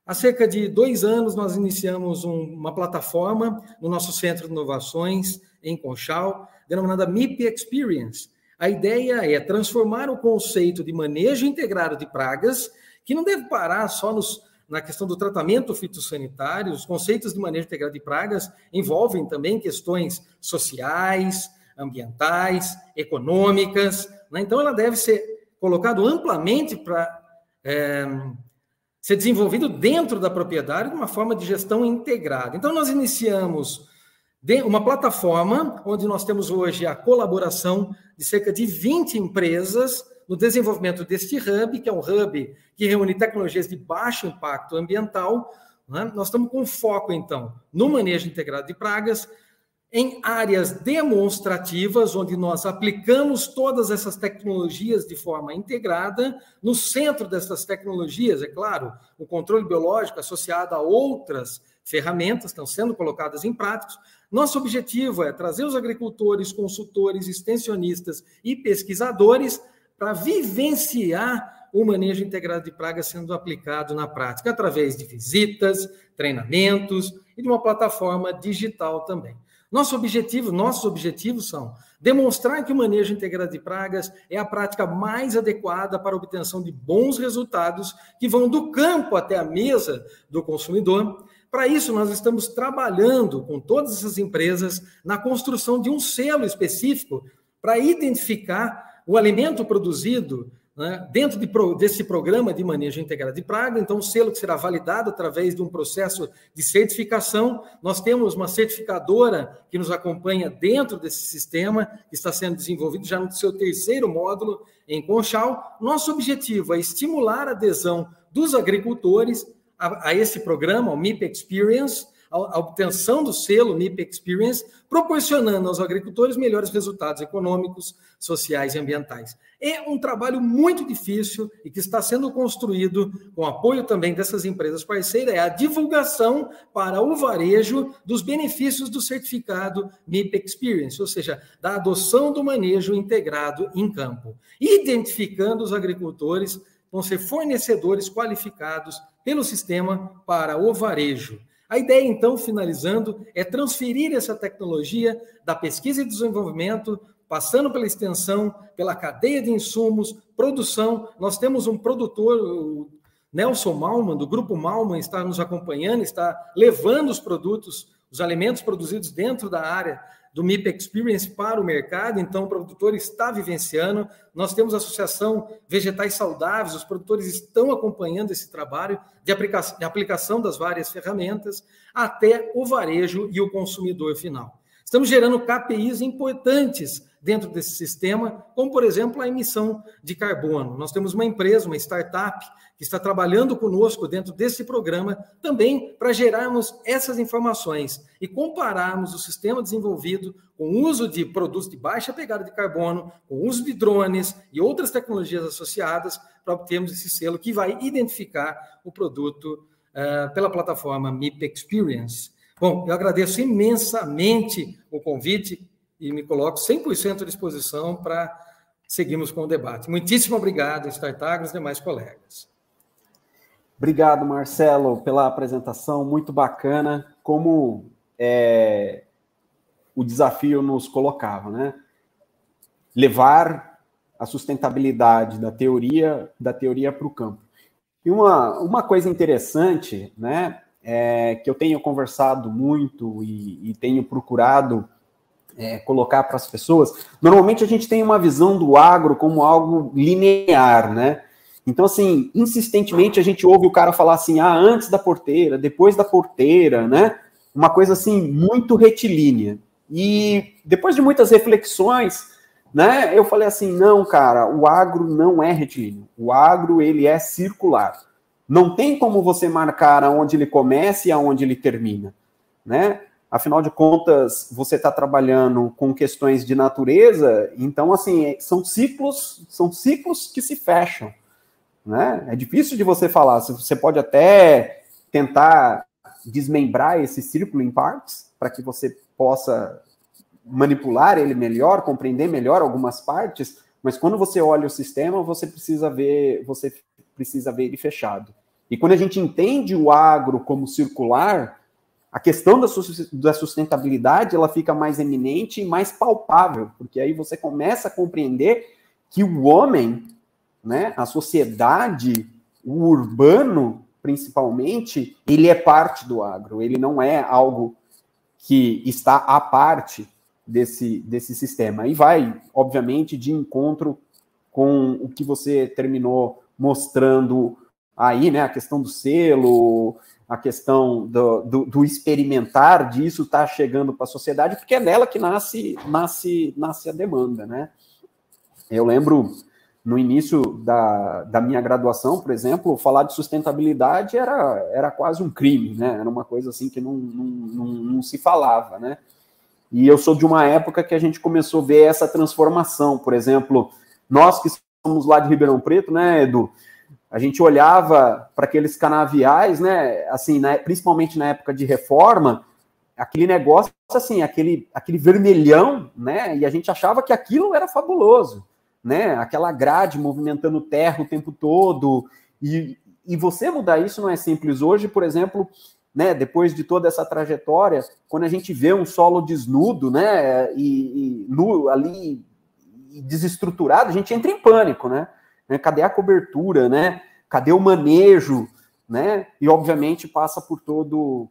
Há cerca de 2 anos, nós iniciamos uma plataforma no nosso Centro de Inovações, em Conchal, denominada MIP Experience. A ideia é transformar o conceito de manejo integrado de pragas, que não deve parar só na questão do tratamento fitossanitário. Os conceitos de manejo integrado de pragas envolvem também questões sociais, ambientais, econômicas, né? Então, ela deve ser colocada amplamente para ser desenvolvido dentro da propriedade de uma forma de gestão integrada. Então, nós iniciamos uma plataforma onde nós temos hoje a colaboração de cerca de 20 empresas no desenvolvimento deste hub, que é um hub que reúne tecnologias de baixo impacto ambiental, né? Nós estamos com foco, então, no manejo integrado de pragas, em áreas demonstrativas, onde nós aplicamos todas essas tecnologias de forma integrada. No centro dessas tecnologias, é claro, o controle biológico associado a outras ferramentas estão sendo colocadas em prática. Nosso objetivo é trazer os agricultores, consultores, extensionistas e pesquisadores para vivenciar o manejo integrado de pragas sendo aplicado na prática, através de visitas, treinamentos e de uma plataforma digital também. Nossos objetivos são demonstrar que o manejo integrado de pragas é a prática mais adequada para a obtenção de bons resultados que vão do campo até a mesa do consumidor. Para isso, nós estamos trabalhando com todas essas empresas na construção de um selo específico para identificar o alimento produzido, né, dentro desse programa de manejo integrado de praga. Então, o selo que será validado através de um processo de certificação. Nós temos uma certificadora que nos acompanha dentro desse sistema, que está sendo desenvolvido já no seu 3º módulo em Conchal. Nosso objetivo é estimular a adesão dos agricultores a esse programa, o MIP Experience, a obtenção do selo MIP Experience, proporcionando aos agricultores melhores resultados econômicos, sociais e ambientais. É um trabalho muito difícil e que está sendo construído com apoio também dessas empresas parceiras, é a divulgação para o varejo dos benefícios do certificado MIP Experience, ou seja, da adoção do manejo integrado em campo, identificando os agricultores, vão ser fornecedores qualificados pelo sistema para o varejo. A ideia, então, finalizando, é transferir essa tecnologia da pesquisa e desenvolvimento, passando pela extensão, pela cadeia de insumos, produção. Nós temos um produtor, o Nelson Malman, do Grupo Malman, está nos acompanhando, está levando os produtos, os alimentos produzidos dentro da área do MIP Experience para o mercado. Então, o produtor está vivenciando. Nós temos a Associação Vegetais Saudáveis, os produtores estão acompanhando esse trabalho de aplicação das várias ferramentas até o varejo e o consumidor final. Estamos gerando KPIs importantes dentro desse sistema, como, por exemplo, a emissão de carbono. Nós temos uma empresa, uma startup, que está trabalhando conosco dentro desse programa também para gerarmos essas informações e compararmos o sistema desenvolvido com o uso de produtos de baixa pegada de carbono, com o uso de drones e outras tecnologias associadas para obtermos esse selo que vai identificar o produto pela plataforma MIP Experience. Bom, eu agradeço imensamente o convite e me coloco 100% à disposição para seguirmos com o debate. Muitíssimo obrigado, Startagro e os demais colegas. Obrigado, Marcelo, pela apresentação, muito bacana, como o desafio nos colocava, né? Levar a sustentabilidade da teoria para o campo. E uma coisa interessante, né, que eu tenho conversado muito e tenho procurado colocar para as pessoas, normalmente a gente tem uma visão do agro como algo linear, né? Então, assim, insistentemente a gente ouve o cara falar assim, antes da porteira, depois da porteira, né? Uma coisa, assim, muito retilínea. E depois de muitas reflexões, né, eu falei assim, não, cara, o agro não é retilíneo. O agro, ele é circular. Não tem como você marcar aonde ele começa e aonde ele termina, né? Afinal de contas, você está trabalhando com questões de natureza, então, assim, são ciclos que se fecham, né? É difícil de você falar, você pode até tentar desmembrar esse círculo em partes, para que você possa manipular ele melhor, compreender melhor algumas partes, mas quando você olha o sistema, você precisa ver ele fechado. E quando a gente entende o agro como circular, a questão da sustentabilidade ela fica mais eminente e mais palpável, porque aí você começa a compreender que o homem, né, a sociedade, o urbano, principalmente, ele é parte do agro, ele não é algo que está à parte desse sistema. E vai, obviamente, de encontro com o que você terminou mostrando aí, né, a questão do selo, a questão do experimentar disso está chegando para a sociedade, porque é nela que nasce a demanda, né? Eu lembro, no início da minha graduação, por exemplo, falar de sustentabilidade era quase um crime, né? Era uma coisa assim que não se falava, né? E eu sou de uma época que a gente começou a ver essa transformação. Por exemplo, nós que somos lá de Ribeirão Preto, né, Edu? A gente olhava para aqueles canaviais, né, assim, né, principalmente na época de reforma, aquele negócio, assim, aquele vermelhão, né, e a gente achava que aquilo era fabuloso, né, aquela grade movimentando terra o tempo todo, e você mudar isso não é simples. Hoje, por exemplo, né, depois de toda essa trajetória, quando a gente vê um solo desnudo, né, e nu ali, desestruturado, a gente entra em pânico, né? Cadê a cobertura, né? Cadê o manejo, né? E obviamente passa por todo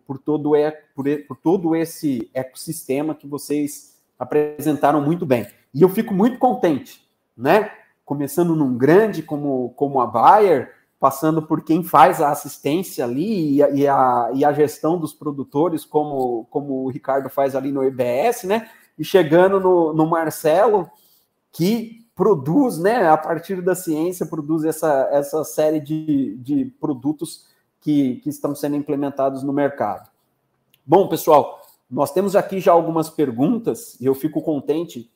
esse ecossistema que vocês apresentaram muito bem. E eu fico muito contente, né? Começando num grande como a Bayer, passando por quem faz a assistência ali e a gestão dos produtores, como o Ricardo faz ali no EBS, né? E chegando no Marcelo, que produz, né, a partir da ciência, produz essa série de produtos que estão sendo implementados no mercado. Bom, pessoal, nós temos aqui já algumas perguntas, e eu fico contente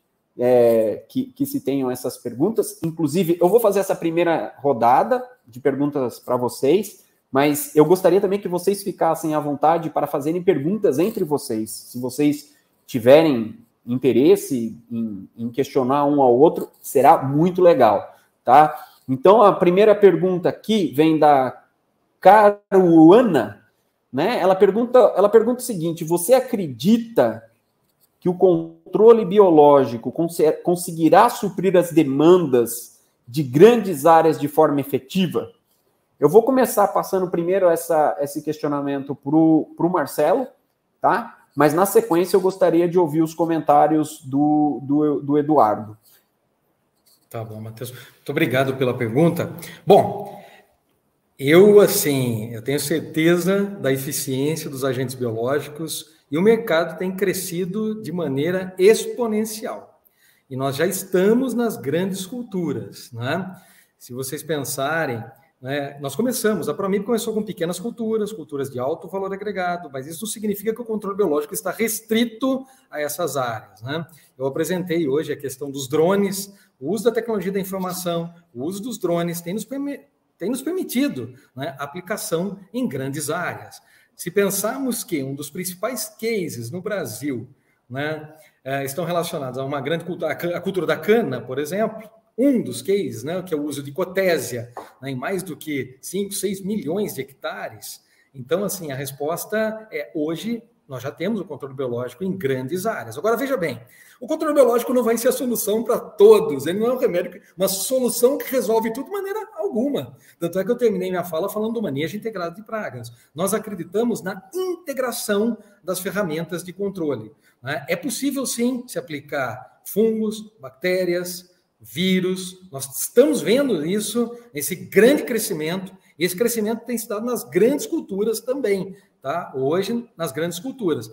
que se tenham essas perguntas. Inclusive, eu vou fazer essa primeira rodada de perguntas para vocês, mas eu gostaria também que vocês ficassem à vontade para fazerem perguntas entre vocês. Se vocês tiverem interesse em questionar um ao outro, será muito legal, tá? Então, a primeira pergunta aqui vem da Caruana, né? Ela pergunta o seguinte: você acredita que o controle biológico conseguirá suprir as demandas de grandes áreas de forma efetiva? Eu vou começar passando primeiro esse questionamento para o Marcelo, tá? Mas, na sequência, eu gostaria de ouvir os comentários do Eduardo. Tá bom, Matheus. Muito obrigado pela pergunta. Bom, eu tenho certeza da eficiência dos agentes biológicos e o mercado tem crescido de maneira exponencial. E nós já estamos nas grandes culturas, né? Se vocês pensarem, né, nós começamos, a Pramib começou com pequenas culturas de alto valor agregado, mas isso não significa que o controle biológico está restrito a essas áreas, né? Eu apresentei hoje a questão dos drones, o uso da tecnologia da informação, o uso dos drones tem nos permitido, né, aplicação em grandes áreas. Se pensarmos que um dos principais cases no Brasil, né, estão relacionados a uma grande cultura, a cultura da cana, por exemplo, um dos cases, né, que é o uso de cotésia, né, em mais do que 5, 6 milhões de hectares. Então, assim, a resposta é, hoje, nós já temos o controle biológico em grandes áreas. Agora, veja bem, o controle biológico não vai ser a solução para todos, ele não é um remédio, uma solução que resolve tudo de maneira alguma. Tanto é que eu terminei minha fala falando do manejo integrado de pragas. Nós acreditamos na integração das ferramentas de controle, né? É possível, sim, se aplicar fungos, bactérias, vírus. Nós estamos vendo isso, esse grande crescimento, e esse crescimento tem se dado nas grandes culturas também, tá? Hoje, nas grandes culturas.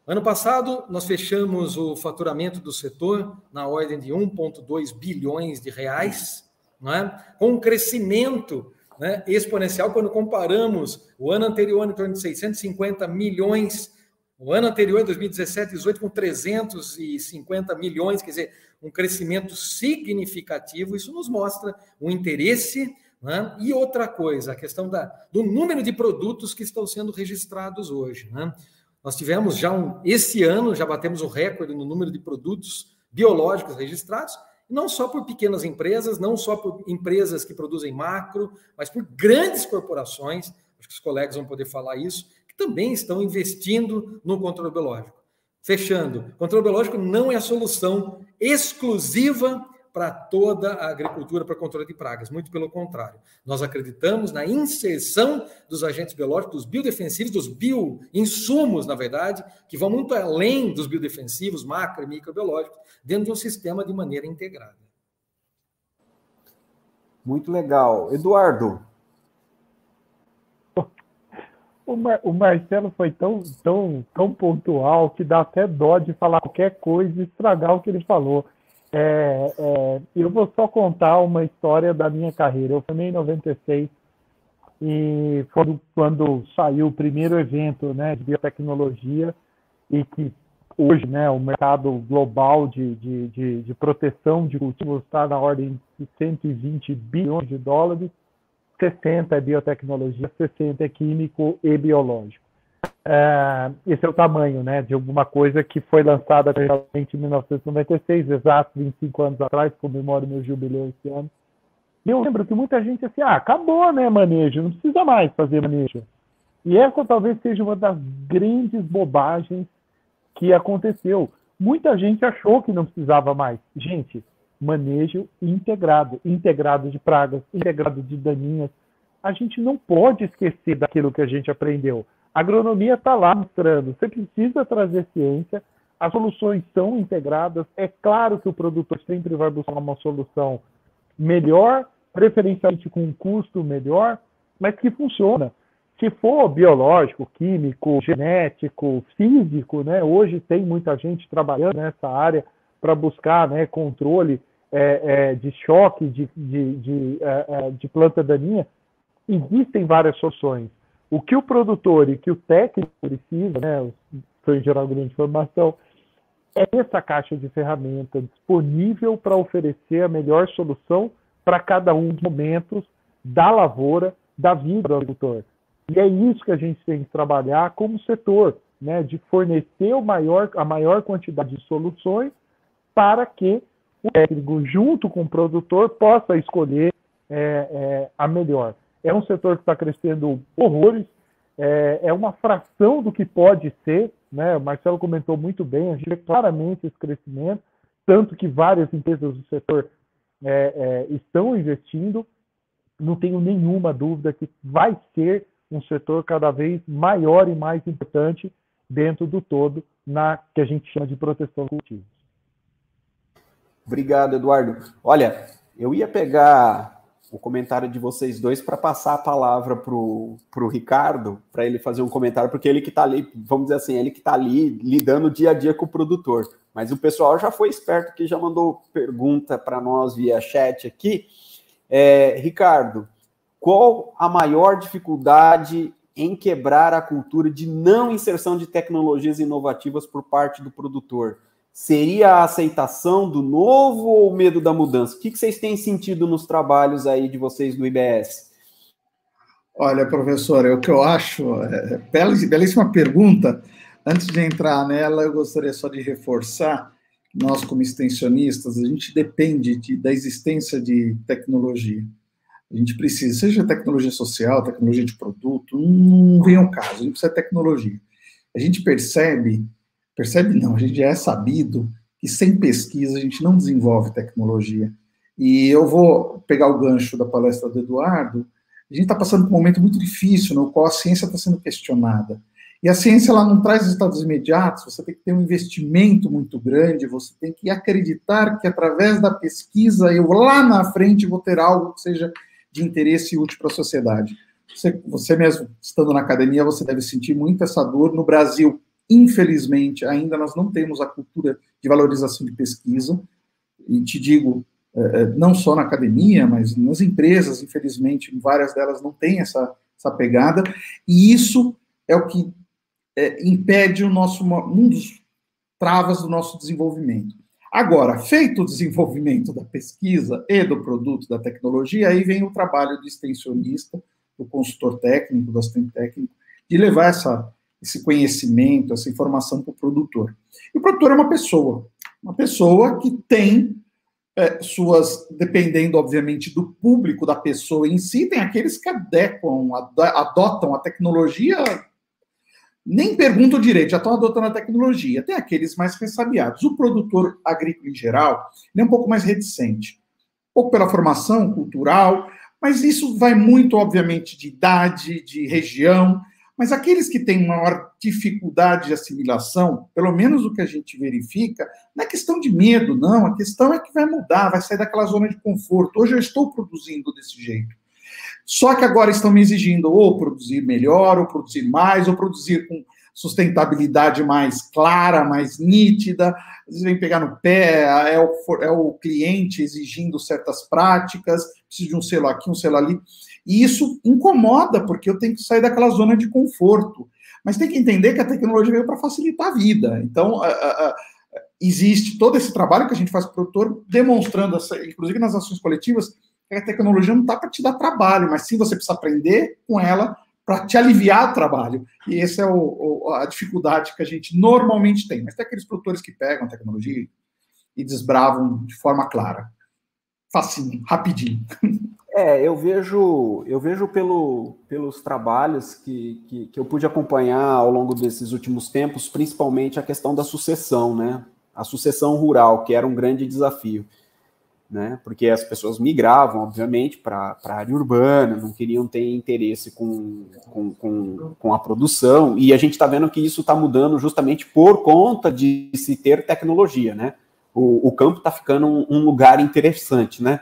Ano passado, nós fechamos o faturamento do setor na ordem de 1,2 bilhões de reais, né? Com um crescimento, né, exponencial, quando comparamos o ano anterior em torno de 650 milhões, o ano anterior, 2017, 2018, com 350 milhões, quer dizer, um crescimento significativo. Isso nos mostra um interesse, né? E outra coisa, a questão do número de produtos que estão sendo registrados hoje, né? Nós tivemos esse ano, já batemos o recorde no número de produtos biológicos registrados, Não só por pequenas empresas, não só por empresas que produzem macro, mas por grandes corporações, acho que os colegas vão poder falar isso, que também estão investindo no controle biológico. Fechando, o controle biológico não é a solução exclusiva para toda a agricultura para controle de pragas, muito pelo contrário. Nós acreditamos na inserção dos agentes biológicos, dos biodefensivos, dos bioinsumos, na verdade, que vão muito além dos biodefensivos, macro e microbiológicos, dentro de um sistema de maneira integrada. Muito legal. Eduardo. O Marcelo foi tão pontual que dá até dó de falar qualquer coisa e estragar o que ele falou. Eu vou só contar uma história da minha carreira. Eu formei em 96 e foi quando saiu o primeiro evento, né, de biotecnologia, e que hoje, né, o mercado global de proteção de cultivos está na ordem de 120 bilhões de dólares. 60 é biotecnologia, 60 é químico e biológico. Esse é o tamanho, né, de alguma coisa que foi lançada realmente em 1996, exato 25 anos atrás, comemoro meu jubileu esse ano. E eu lembro que muita gente assim, acabou, né, manejo, não precisa mais fazer manejo. E essa talvez seja uma das grandes bobagens que aconteceu. Muita gente achou que não precisava mais. Gente, manejo integrado de pragas, integrado de daninhas. A gente não pode esquecer daquilo que a gente aprendeu. A agronomia está lá mostrando, você precisa trazer ciência, as soluções são integradas, é claro que o produtor sempre vai buscar uma solução melhor, preferencialmente com um custo melhor, mas que funciona. Se for biológico, químico, genético, físico, né, hoje tem muita gente trabalhando nessa área para buscar, né, controle de choque, de planta daninha, existem várias soluções. O que o produtor e que o técnico precisa, né, foi em geral grande informação, é essa caixa de ferramenta disponível para oferecer a melhor solução para cada um dos momentos da lavoura, da vida do agricultor. E é isso que a gente tem que trabalhar como setor, né, de fornecer a maior quantidade de soluções para que o técnico, junto com o produtor, possa escolher a melhor. É um setor que está crescendo horrores, é uma fração do que pode ser, né? O Marcelo comentou muito bem, a gente vê claramente esse crescimento, tanto que várias empresas do setor estão investindo, não tenho nenhuma dúvida que vai ser um setor cada vez maior e mais importante dentro do todo, que a gente chama de proteção de cultivos. Obrigado, Eduardo. Olha, eu ia pegar o comentário de vocês dois para passar a palavra para o Ricardo, para ele fazer um comentário, porque ele que está ali, vamos dizer assim, ele que está ali lidando dia a dia com o produtor. Mas o pessoal já foi esperto, que já mandou pergunta para nós via chat aqui. Ricardo, qual a maior dificuldade em quebrar a cultura de não inserção de tecnologias inovativas por parte do produtor? Seria a aceitação do novo ou o medo da mudança? O que vocês têm sentido nos trabalhos aí de vocês do IBS? Olha, professor, o que eu acho, belíssima pergunta. Antes de entrar nela, eu gostaria só de reforçar que nós, como extensionistas, a gente depende da existência de tecnologia. A gente precisa, seja tecnologia social, tecnologia de produto, não vem ao caso, a gente precisa de tecnologia. A gente percebe não, a gente já é sabido que sem pesquisa a gente não desenvolve tecnologia. E eu vou pegar o gancho da palestra do Eduardo. A gente está passando por um momento muito difícil, no qual a ciência está sendo questionada. E a ciência ela não traz resultados imediatos, você tem que ter um investimento muito grande, você tem que acreditar que através da pesquisa eu lá na frente vou ter algo que seja de interesse e útil para a sociedade. Você mesmo, estando na academia, você deve sentir muito essa dor. No Brasil, infelizmente, ainda nós não temos a cultura de valorização de pesquisa, e te digo, não só na academia, mas nas empresas, infelizmente, várias delas não têm essa pegada, e isso é o que impede um dos travas do nosso desenvolvimento. Agora, feito o desenvolvimento da pesquisa e do produto, da tecnologia, aí vem o trabalho do extensionista, do consultor técnico, do assistente técnico, de levar esse conhecimento, essa informação para o produtor. E o produtor é uma pessoa que tem dependendo, obviamente, do público, da pessoa em si, tem aqueles que adotam a tecnologia, nem perguntam direito, já estão adotando a tecnologia. Tem aqueles mais ressabiados. O produtor agrícola, em geral, ele é um pouco mais reticente. Um pouco pela formação cultural, mas isso vai muito, obviamente, de idade, de região. Mas aqueles que têm maior dificuldade de assimilação, pelo menos o que a gente verifica, não é questão de medo, não. A questão é que vai mudar, vai sair daquela zona de conforto. Hoje eu estou produzindo desse jeito. Só que agora estão me exigindo ou produzir melhor, ou produzir mais, ou produzir com sustentabilidade mais clara, mais nítida. Às vezes vem pegar no pé, é o cliente exigindo certas práticas, preciso de um selo aqui, um selo ali. E isso incomoda, porque eu tenho que sair daquela zona de conforto. Mas tem que entender que a tecnologia veio para facilitar a vida. Então, existe todo esse trabalho que a gente faz com o produtor, demonstrando, inclusive nas ações coletivas, que a tecnologia não está para te dar trabalho, mas sim você precisa aprender com ela para te aliviar o trabalho. E essa é a dificuldade que a gente normalmente tem. Mas tem aqueles produtores que pegam a tecnologia e desbravam de forma clara. Facinho, rapidinho. Eu vejo pelos trabalhos que eu pude acompanhar ao longo desses últimos tempos, principalmente a questão da sucessão, né? A sucessão rural, que era um grande desafio, né? Porque as pessoas migravam, obviamente, para a área urbana, não queriam ter interesse com a produção, e a gente está vendo que isso está mudando justamente por conta de se ter tecnologia, né? O campo está ficando um lugar interessante, né?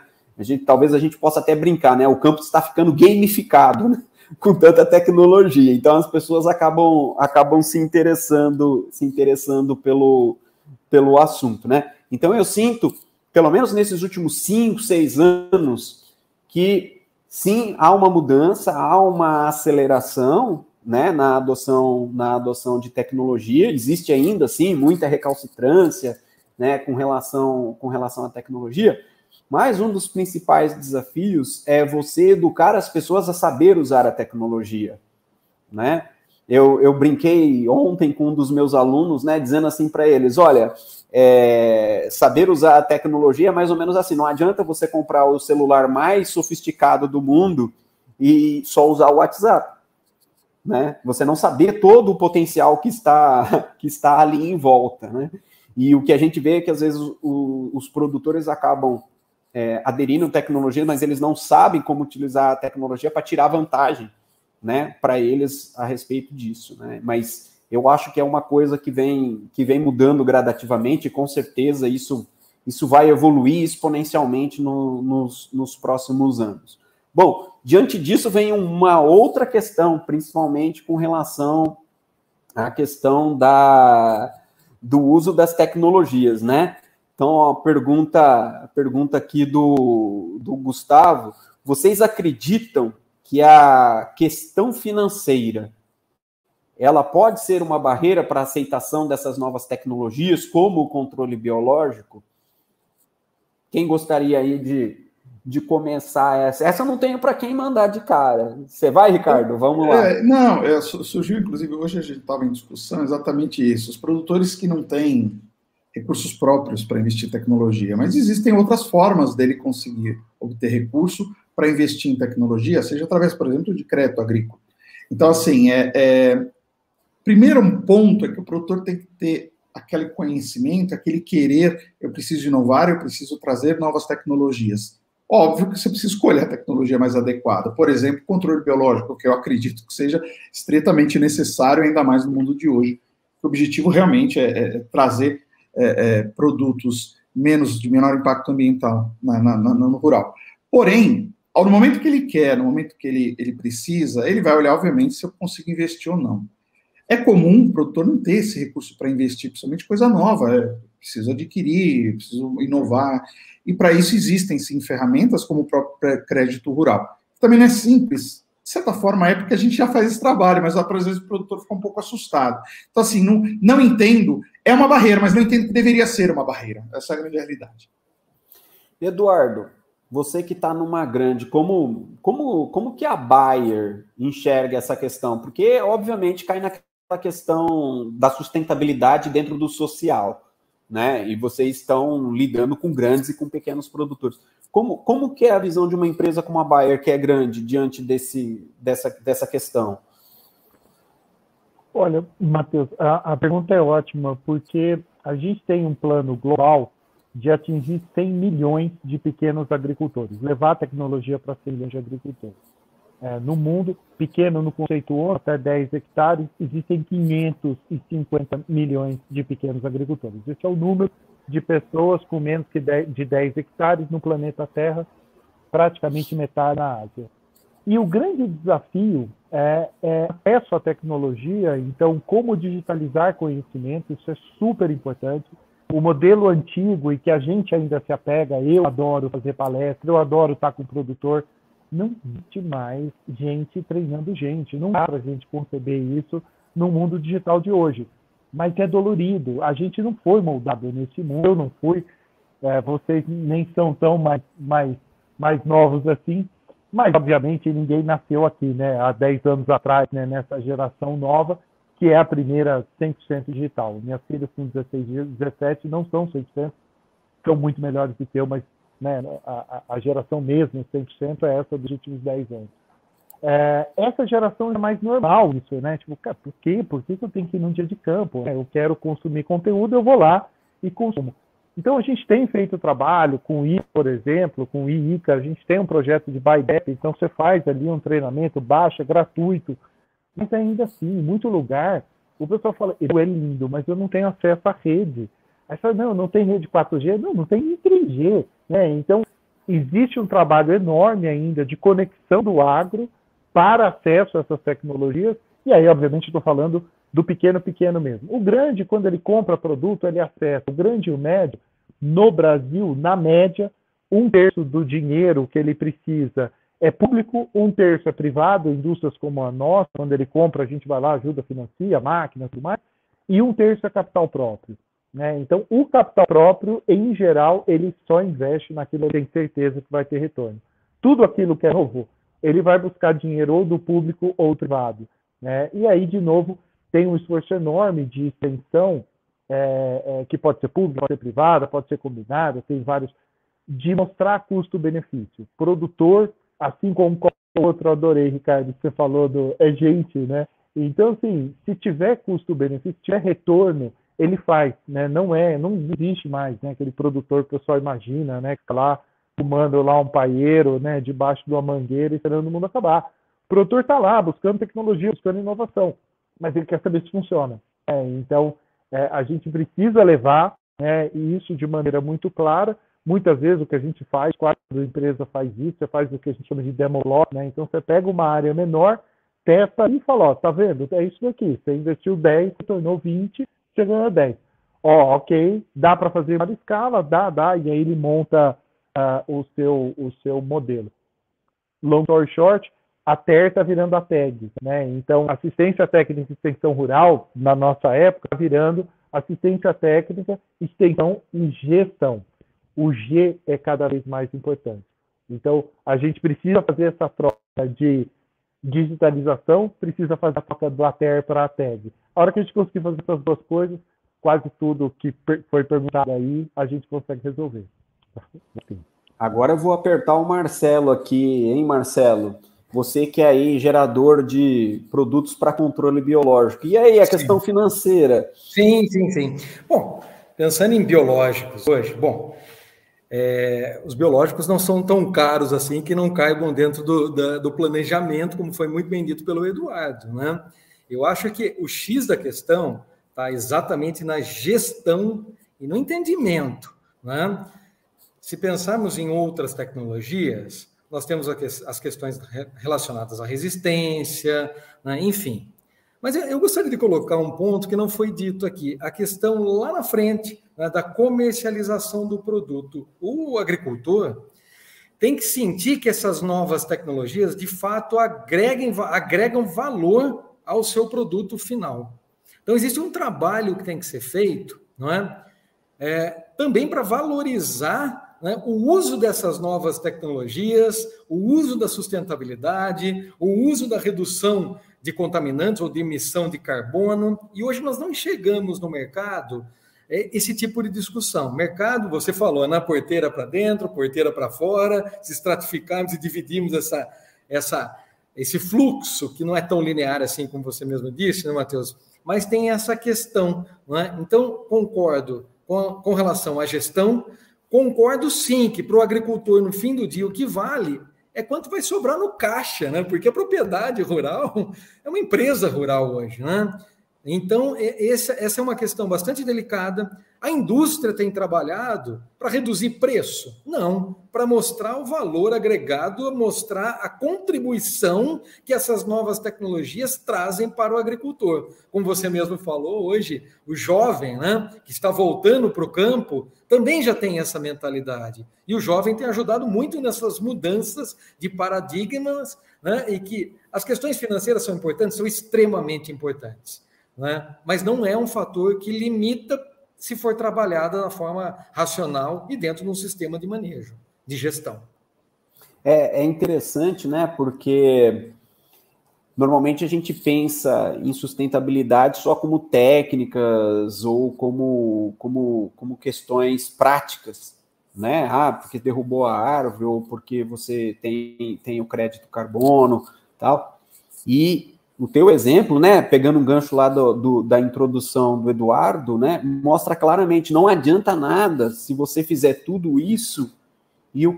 Talvez a gente possa até brincar, né? O campo está ficando gamificado, né? Com tanta tecnologia. Então as pessoas acabam se interessando pelo assunto, né? Então eu sinto, pelo menos nesses últimos 5, 6 anos, que sim, há uma mudança, há uma aceleração, né, na adoção de tecnologia. Existe ainda, sim, muita recalcitrância, né, com relação à tecnologia. Mas um dos principais desafios é você educar as pessoas a saber usar a tecnologia, né? Eu brinquei ontem com um dos meus alunos, né, dizendo assim para eles, olha, saber usar a tecnologia é mais ou menos assim, não adianta você comprar o celular mais sofisticado do mundo e só usar o WhatsApp, né? Você não saber todo o potencial que está ali em volta, né? E o que a gente vê é que às vezes os produtores acabam aderindo à tecnologia, mas eles não sabem como utilizar a tecnologia para tirar vantagem, né, para eles a respeito disso, né? Mas eu acho que é uma coisa que vem mudando gradativamente, e com certeza isso vai evoluir exponencialmente nos próximos anos. Bom, diante disso vem uma outra questão, principalmente com relação à questão do uso das tecnologias, né? Então, a pergunta aqui do Gustavo, vocês acreditam que a questão financeira, ela pode ser uma barreira para a aceitação dessas novas tecnologias, como o controle biológico? Quem gostaria aí de começar essa? Essa eu não tenho para quem mandar de cara. Você vai, Ricardo? Vamos lá. Surgiu, inclusive, hoje a gente estava em discussão exatamente isso. Os produtores que não têm recursos próprios para investir em tecnologia, mas existem outras formas dele conseguir obter recurso para investir em tecnologia, seja através, por exemplo, de crédito agrícola. Então, assim, primeiro ponto é que o produtor tem que ter aquele conhecimento, aquele querer, eu preciso inovar, eu preciso trazer novas tecnologias. Óbvio que você precisa escolher a tecnologia mais adequada. Por exemplo, controle biológico, que eu acredito que seja estritamente necessário, ainda mais no mundo de hoje. O objetivo realmente é trazer produtos de menor impacto ambiental no rural. Porém, no momento que ele quer, no momento que ele precisa, ele vai olhar, obviamente, se eu consigo investir ou não. É comum o produtor não ter esse recurso para investir, principalmente coisa nova, preciso adquirir, preciso inovar, e para isso existem, sim, ferramentas como o próprio crédito rural. Também não é simples, de certa forma porque a gente já faz esse trabalho, mas às vezes o produtor fica um pouco assustado. Então, assim, não entendo, é uma barreira, mas não entendo que deveria ser uma barreira. Essa é a grande realidade. Eduardo, você que está numa grande, como que a Bayer enxerga essa questão? Porque, obviamente, cai naquela questão da sustentabilidade dentro do social, né? E vocês estão lidando com grandes e com pequenos produtores. Como que é a visão de uma empresa como a Bayer, que é grande, diante dessa questão? Olha, Matheus, a pergunta é ótima, porque a gente tem um plano global de atingir 100 milhões de pequenos agricultores, levar a tecnologia para 100 milhões de agricultores. No mundo, pequeno no conceito até 10 hectares, existem 550 milhões de pequenos agricultores. Esse é o número de pessoas com menos de 10 hectares no planeta Terra, praticamente metade na Ásia. E o grande desafio é acesso à tecnologia, então como digitalizar conhecimento, isso é super importante. O modelo antigo e que a gente ainda se apega, eu adoro fazer palestra, eu adoro estar com o produtor, não existe mais gente treinando gente, não dá para a gente conceber isso no mundo digital de hoje. Mas é dolorido, a gente não foi moldado nesse mundo, eu não fui, vocês nem são tão mais novos assim, mas obviamente ninguém nasceu aqui, né, há 10 anos atrás, né, nessa geração nova, que é a primeira 100% digital. Minhas filhas com 16 e 17 não são 100%, são muito melhores do que eu, mas né, a geração mesmo, 100%, é essa dos últimos 10 anos. Essa geração é mais normal isso, né? Tipo, cara, por quê? Por que eu tenho que ir num dia de campo? Eu quero consumir conteúdo, eu vou lá e consumo. Então, a gente tem feito trabalho com o I, por exemplo, com o IICA, a gente tem um projeto de buy-back, então você faz ali um treinamento, baixa, gratuito, mas ainda assim, em muito lugar, o pessoal fala, isso é lindo, mas eu não tenho acesso à rede. Aí fala, não tem rede 4G, não tem nem 3G. Né? Então, existe um trabalho enorme ainda de conexão do agro para acesso a essas tecnologias, e aí, obviamente, estou falando do pequeno mesmo. O grande, quando ele compra produto, ele acessa. O grande e o médio, no Brasil, na média, 1/3 do dinheiro que ele precisa é público, 1/3 é privado, indústrias como a nossa, quando ele compra, a gente vai lá, ajuda, financia, máquina, tudo mais, e 1/3 é capital próprio. Né? Então, o capital próprio, em geral, ele só investe naquilo que tem certeza que vai ter retorno. Tudo aquilo que é novo, ele vai buscar dinheiro ou do público ou do privado. Né? E aí, de novo, tem um esforço enorme de extensão, que pode ser pública, pode ser privada, pode ser combinada, tem vários, de mostrar custo-benefício. Produtor, assim como qualquer outro, adorei, Ricardo, que você falou gente, né? Então, assim, se tiver custo-benefício, se tiver retorno, ele faz, né? Não existe mais, né? Aquele produtor que o pessoal imagina, né? Que tá lá fumando lá um paieiro, né? Debaixo de uma mangueira e esperando o mundo acabar. O produtor está lá buscando tecnologia, buscando inovação, mas ele quer saber se funciona. Então, a gente precisa levar, né, isso de maneira muito clara. Muitas vezes o que a gente faz, quase a empresa faz isso, você faz o que a gente chama de demo lot, né? Então você pega uma área menor, testa e fala, ó, tá vendo? É isso daqui, você investiu 10, você tornou 20, você ganhou 10. Ó, ok, dá para fazer uma escala, dá, e aí ele monta o seu modelo. Long story short, a TER está virando a TEG, né? Então, assistência técnica e extensão rural, na nossa época, virando assistência técnica, extensão e gestão. O G é cada vez mais importante. Então, a gente precisa fazer essa troca de digitalização, precisa fazer a troca do ATER para a TEG. A hora que a gente conseguir fazer essas duas coisas, quase tudo que foi perguntado aí, a gente consegue resolver. Enfim. Agora eu vou apertar o Marcelo aqui, hein, Marcelo? Você que é aí gerador de produtos para controle biológico. E aí, a questão financeira? Sim. Bom, pensando em biológicos hoje, os biológicos não são tão caros assim que não caibam dentro do planejamento, como foi muito bem dito pelo Eduardo, né? Eu acho que o X da questão está exatamente na gestão e no entendimento, né? Se pensarmos em outras tecnologias, nós temos as questões relacionadas à resistência, né? Enfim. Mas eu gostaria de colocar um ponto que não foi dito aqui, a questão lá na frente, né, da comercialização do produto. O agricultor tem que sentir que essas novas tecnologias, de fato, agregam valor ao seu produto final. Então, existe um trabalho que tem que ser feito, não é? Também para valorizar, né, o uso dessas novas tecnologias, o uso da sustentabilidade, o uso da redução de contaminantes ou de emissão de carbono. E hoje nós não chegamos no mercado esse tipo de discussão. Mercado, você falou, na porteira para dentro, porteira para fora, se estratificarmos e dividimos esse fluxo, que não é tão linear assim como você mesmo disse, né, Matheus? Mas tem essa questão, não é? Então, concordo com relação à gestão, concordo sim que para o agricultor, no fim do dia, o que vale é quanto vai sobrar no caixa, né? Porque a propriedade rural é uma empresa rural hoje, né? Então, essa é uma questão bastante delicada. A indústria tem trabalhado para reduzir preço? Não, para mostrar o valor agregado, mostrar a contribuição que essas novas tecnologias trazem para o agricultor. Como você mesmo falou hoje, o jovem, né, que está voltando para o campo, também já tem essa mentalidade. E o jovem tem ajudado muito nessas mudanças de paradigmas, né, e que as questões financeiras são importantes, são extremamente importantes, né? Mas não é um fator que limita se for trabalhada da forma racional e dentro de um sistema de manejo, de gestão. É interessante, né? Porque normalmente a gente pensa em sustentabilidade só como técnicas ou como questões práticas, né? Ah, porque derrubou a árvore ou porque você tem o crédito carbono, tal. E o teu exemplo, né, pegando um gancho lá da introdução do Eduardo, né, mostra claramente, não adianta nada se você fizer tudo isso e o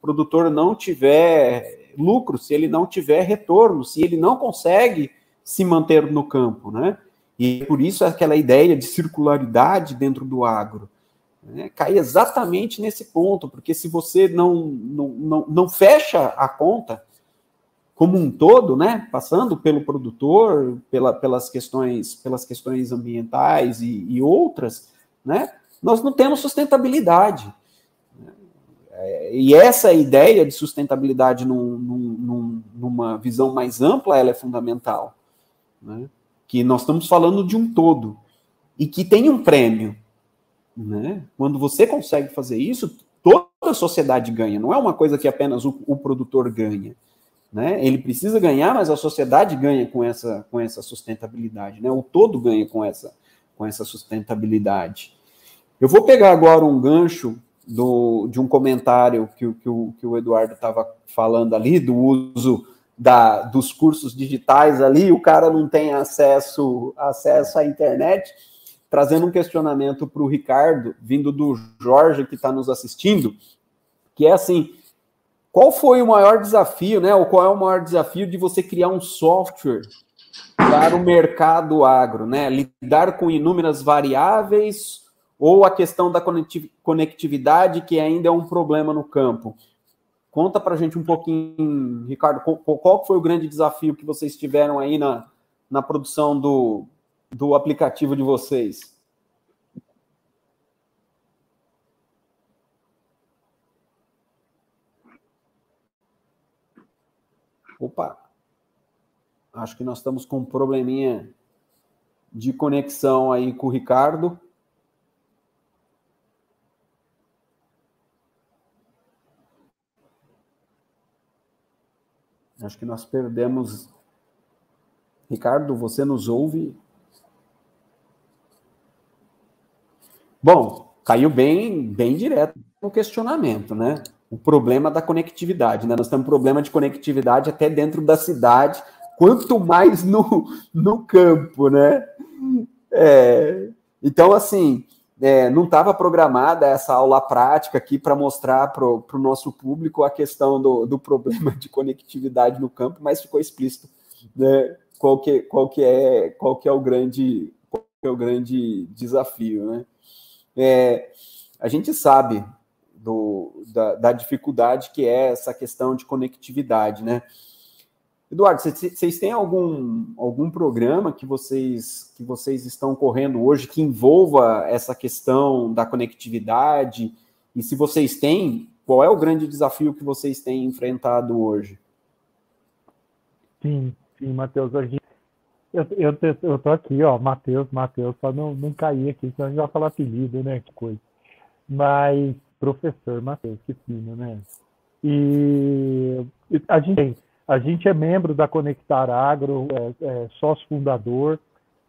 produtor não tiver lucro, se ele não tiver retorno, se ele não consegue se manter no campo, né? E por isso aquela ideia de circularidade dentro do agro, né, cai exatamente nesse ponto, porque se você não fecha a conta como um todo, né, passando pelo produtor, pelas questões ambientais e outras, né, nós não temos sustentabilidade. E essa ideia de sustentabilidade numa visão mais ampla, ela é fundamental, né, que nós estamos falando de um todo, e que tem um prêmio, né? Quando você consegue fazer isso, toda a sociedade ganha, não é uma coisa que apenas o produtor ganha. Né? Ele precisa ganhar, mas a sociedade ganha com essa sustentabilidade, né? O todo ganha com essa sustentabilidade. Eu vou pegar agora um gancho de um comentário que o Eduardo estava falando ali, do uso dos cursos digitais ali, o cara não tem acesso à internet, trazendo um questionamento para o Ricardo, vindo do Jorge, que está nos assistindo, que é assim: qual foi o maior desafio, né? Ou qual é o maior desafio de você criar um software para o mercado agro, né? Lidar com inúmeras variáveis ou a questão da conectividade, que ainda é um problema no campo? Conta para a gente um pouquinho, Ricardo, qual foi o grande desafio que vocês tiveram aí na produção do aplicativo de vocês? Opa, acho que nós estamos com um probleminha de conexão aí com o Ricardo. Acho que nós perdemos. Ricardo, você nos ouve? Bom, caiu bem direto no questionamento, né? O problema da conectividade, né? Nós temos problema de conectividade até dentro da cidade, quanto mais no campo, né? Então, assim, não estava programada essa aula prática aqui para mostrar para o nosso público a questão do problema de conectividade no campo, mas ficou explícito, né? Qual que é o grande desafio, né? A gente sabe da dificuldade que é essa questão de conectividade, né? Eduardo, vocês têm algum programa que vocês estão correndo hoje que envolva essa questão da conectividade? E se vocês têm, qual é o grande desafio que vocês têm enfrentado hoje? Sim, Matheus. Eu tô aqui, ó, Matheus, só não cair aqui, senão a gente vai falar apelido, né? Que coisa. Mas, professor Matheus, que fino, né? E a gente é membro da Conectar Agro, sócio fundador,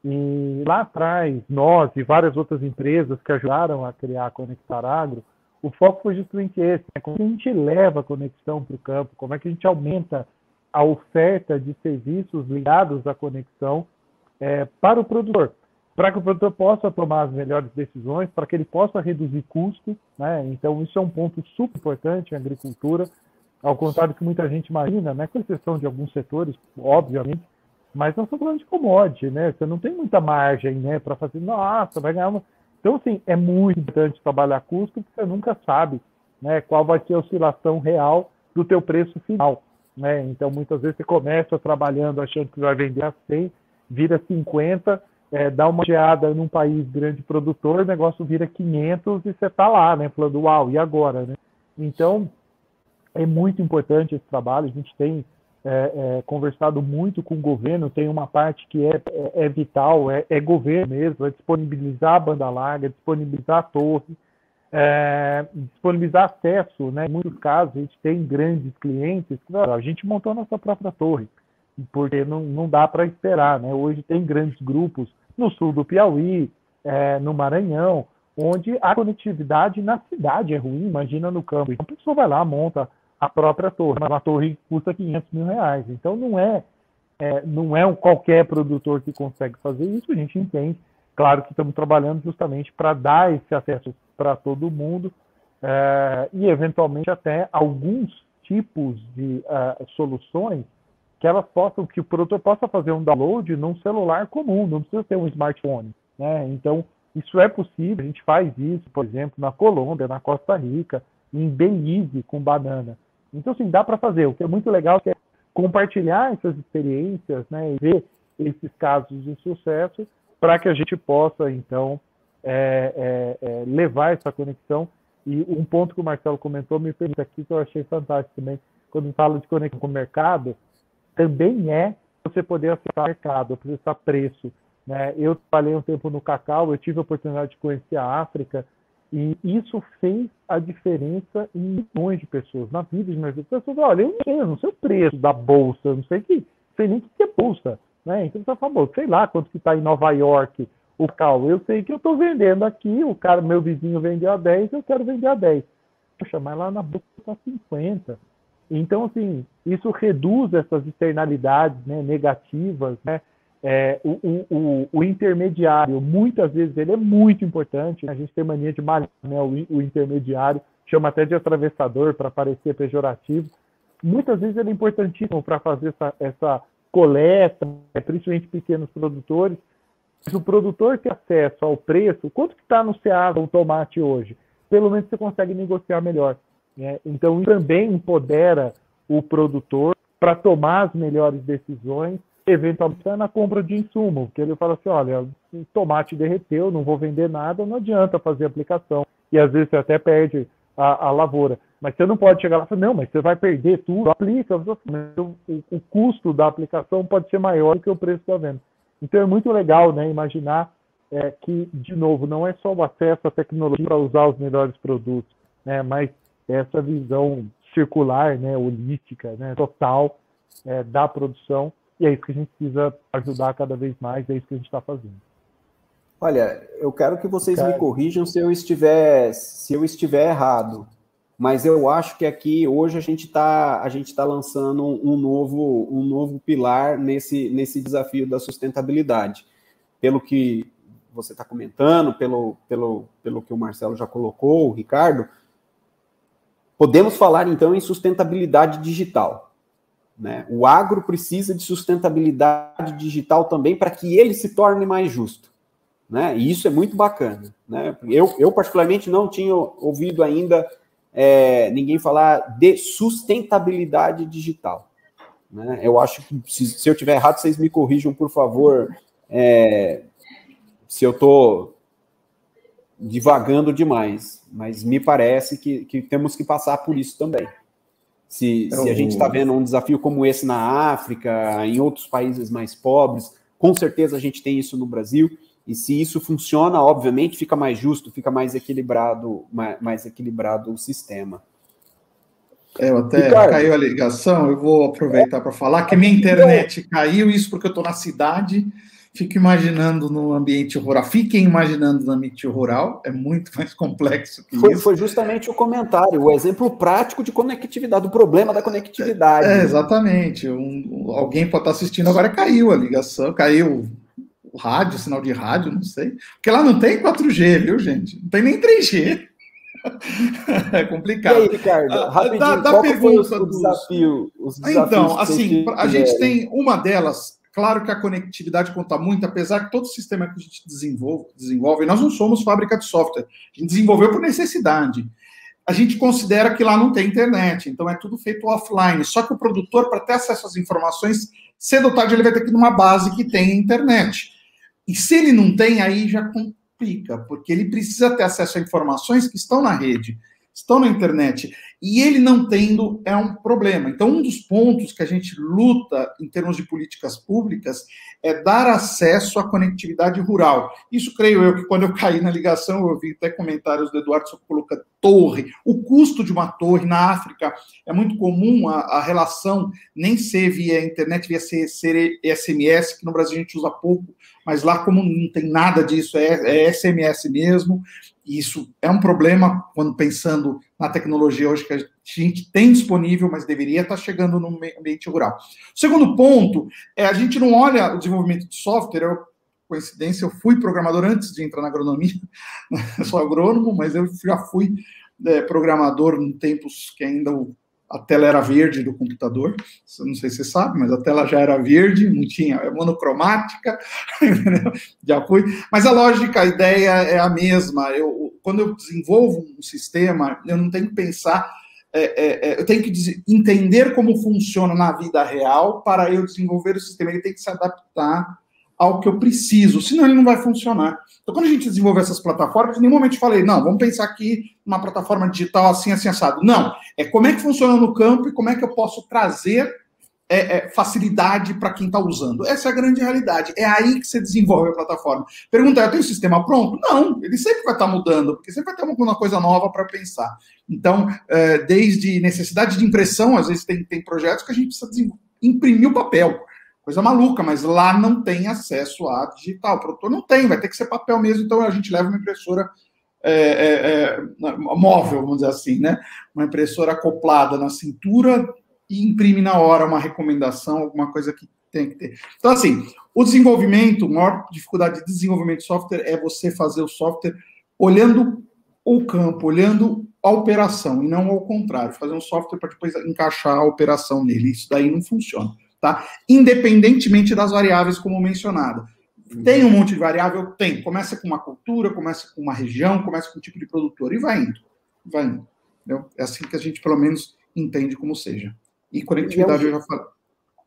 E lá atrás, nós e várias outras empresas que ajudaram a criar a Conectar Agro, o foco foi justamente esse, né? Como a gente leva a conexão para o campo, como é que a gente aumenta a oferta de serviços ligados à conexão para o produtor, para que o produtor possa tomar as melhores decisões, para que ele possa reduzir custo, né? Então, isso é um ponto super importante em agricultura, ao contrário do que muita gente imagina, né? Com exceção de alguns setores, obviamente, mas nós estamos falando de commodity, né? Você não tem muita margem, né, para fazer, nossa, vai ganhar uma... Então, assim, é muito importante trabalhar custo, porque você nunca sabe, né, qual vai ser a oscilação real do teu preço final, né? Então, muitas vezes você começa trabalhando achando que vai vender a 100, vira 50, dá uma geada num país grande produtor, o negócio vira 500 e você está lá, né, falando, uau, e agora, né? Então, é muito importante esse trabalho, a gente tem conversado muito com o governo, tem uma parte que é vital, é governo mesmo, é disponibilizar a banda larga, disponibilizar a torre, disponibilizar acesso, né? Em muitos casos, a gente tem grandes clientes, a gente montou a nossa própria torre, porque não dá para esperar, né? Hoje tem grandes grupos no sul do Piauí, no Maranhão, onde a conectividade na cidade é ruim, imagina no campo. Então a pessoa vai lá, monta a própria torre, mas a torre custa R$500 mil. Então não é qualquer produtor que consegue fazer isso, a gente entende. Claro que estamos trabalhando justamente para dar esse acesso para todo mundo e eventualmente até alguns tipos de soluções que o produtor possa fazer um download num celular comum, não precisa ter um smartphone, né? Então isso é possível, a gente faz isso, por exemplo, na Colômbia, na Costa Rica, em Belize com banana. Então, assim, dá para fazer. O que é muito legal é compartilhar essas experiências, né, e ver esses casos de sucesso para que a gente possa, então, levar essa conexão. E um ponto que o Marcelo comentou, me permite aqui, que eu achei fantástico também, quando fala de conexão com o mercado, também você poder acessar o mercado, acessar preço, né? Eu trabalhei um tempo no cacau, eu tive a oportunidade de conhecer a África, e isso fez a diferença em milhões de pessoas, na vida de milhões de pessoas. Olha, eu não sei o preço da bolsa, eu não sei nem o que é bolsa, né? Então você fala, sei lá quanto que está em Nova York o cacau. Eu sei que eu estou vendendo aqui, meu vizinho vendeu a 10, eu quero vender a 10. Poxa, mas lá na bolsa está 50. Então, assim, isso reduz essas externalidades, né, negativas, né? O intermediário, muitas vezes, ele é muito importante, né? A gente tem mania de malhar, né, o intermediário, chama até de atravessador para parecer pejorativo. Muitas vezes ele é importantíssimo para fazer essa coleta, principalmente pequenos produtores. Se o produtor tem acesso ao preço, quanto que está no Ceasa o tomate hoje? Pelo menos você consegue negociar melhor, né? Então, isso também empodera o produtor para tomar as melhores decisões, eventualmente na compra de insumo, porque ele fala assim, olha, o tomate derreteu, não vou vender nada, não adianta fazer aplicação. E às vezes você até perde a lavoura. Mas você não pode chegar lá e falar, não, mas você vai perder tudo, aplica. O custo da aplicação pode ser maior do que o preço da venda. Então é muito legal, né, imaginar que, de novo, não é só o acesso à tecnologia para usar os melhores produtos, né, mas essa visão circular, né, holística, né, total da produção. E é isso que a gente precisa ajudar cada vez mais, é isso que a gente está fazendo. Olha, eu quero que vocês me corrijam se eu estiver errado, mas eu acho que aqui hoje a gente está lançando um novo pilar nesse desafio da sustentabilidade. Pelo que você está comentando, pelo que o Marcelo já colocou, o Ricardo, podemos falar então em sustentabilidade digital. Né? O agro precisa de sustentabilidade digital também para que ele se torne mais justo. Né? E isso é muito bacana. Né? Eu, particularmente, não tinha ouvido ainda ninguém falar de sustentabilidade digital. Né? Eu acho que, se eu estiver errado, vocês me corrijam, por favor, se eu estou divagando demais. Mas me parece que temos que passar por isso também. Se a gente está vendo um desafio como esse na África, em outros países mais pobres, com certeza a gente tem isso no Brasil, e se isso funciona, obviamente, fica mais justo, fica mais equilibrado o sistema. Ricardo, caiu a ligação, eu vou aproveitar para falar que minha internet caiu, isso porque eu estou na cidade, Fico imaginando no ambiente rural. Fiquem imaginando no ambiente rural, é muito mais complexo que isso. Foi justamente o comentário, o exemplo prático de conectividade, do problema da conectividade. Exatamente. Alguém pode estar assistindo, agora caiu a ligação, caiu o rádio, sinal de rádio, não sei. Porque lá não tem 4G, viu, gente? Não tem nem 3G. É complicado. E aí, Ricardo, rapidinho, qual foi o desafio? Os desafios então, assim, a gente tem uma delas. Claro que a conectividade conta muito, apesar que todo sistema que a gente desenvolve, nós não somos fábrica de software, a gente desenvolveu por necessidade. A gente considera que lá não tem internet, então é tudo feito offline. Só que o produtor, para ter acesso às informações, cedo ou tarde ele vai ter que ir numa base que tem internet. E se ele não tem, aí já complica, porque ele precisa ter acesso a informações que estão na rede, estão na internet. E ele não tendo é um problema. Então, um dos pontos que a gente luta em termos de políticas públicas é dar acesso à conectividade rural. Isso, creio eu, que quando eu caí na ligação, eu vi até comentários do Eduardo sobre colocar torre. O custo de uma torre na África é muito comum, a relação nem ser via internet, via ser SMS, que no Brasil a gente usa pouco, mas lá, como não tem nada disso, é SMS mesmo. Isso é um problema quando pensando na tecnologia hoje que a gente tem disponível, mas deveria estar chegando no ambiente rural. O segundo ponto é a gente não olha o desenvolvimento de software. Coincidência, eu fui programador antes de entrar na agronomia, eu sou agrônomo, mas eu já fui programador em tempos que ainda a tela era verde do computador, não sei se você sabe, mas a tela já era verde, não tinha, monocromática, já fui. Mas a lógica, a ideia é a mesma. Quando eu desenvolvo um sistema, eu não tenho que pensar, eu tenho que entender como funciona na vida real para eu desenvolver o sistema. Ele tem que se adaptar ao que eu preciso, senão ele não vai funcionar. Então, quando a gente desenvolve essas plataformas, em nenhum momento eu falei, não, vamos pensar aqui numa plataforma digital assim, assim, assado. Não, é como é que funciona no campo e como é que eu posso trazer facilidade para quem está usando. Essa é a grande realidade. É aí que você desenvolve a plataforma. Pergunta, eu tenho o sistema pronto? Não, ele sempre vai estar mudando, porque sempre vai ter alguma coisa nova para pensar. Então, desde necessidade de impressão, às vezes tem projetos que a gente precisa imprimir o papel. Coisa maluca, mas lá não tem acesso a digital. O produtor não tem, vai ter que ser papel mesmo, então a gente leva uma impressora móvel, vamos dizer assim, né? Uma impressora acoplada na cintura e imprime na hora uma recomendação, alguma coisa que tem que ter. Então, assim, o desenvolvimento, a maior dificuldade de desenvolvimento de software é você fazer o software olhando o campo, olhando a operação, e não ao contrário, fazer um software para depois encaixar a operação nele. Isso daí não funciona. Tá? Independentemente das variáveis como mencionado. Tem um monte de variável? Tem. Começa com uma cultura, começa com uma região, começa com um tipo de produtor e vai indo. Vai indo. Entendeu? É assim que a gente, pelo menos, entende como seja. E conectividade, eu já falei.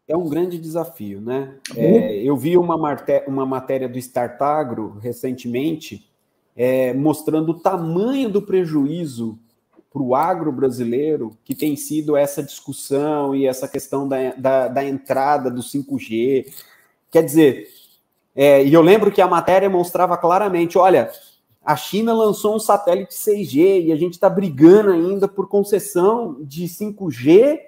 É um grande desafio, né? Eu vi uma matéria do Startagro recentemente mostrando o tamanho do prejuízo para o agro brasileiro, que tem sido essa discussão e essa questão da entrada do 5G. Quer dizer, e eu lembro que a matéria mostrava claramente, olha, a China lançou um satélite 6G e a gente está brigando ainda por concessão de 5G,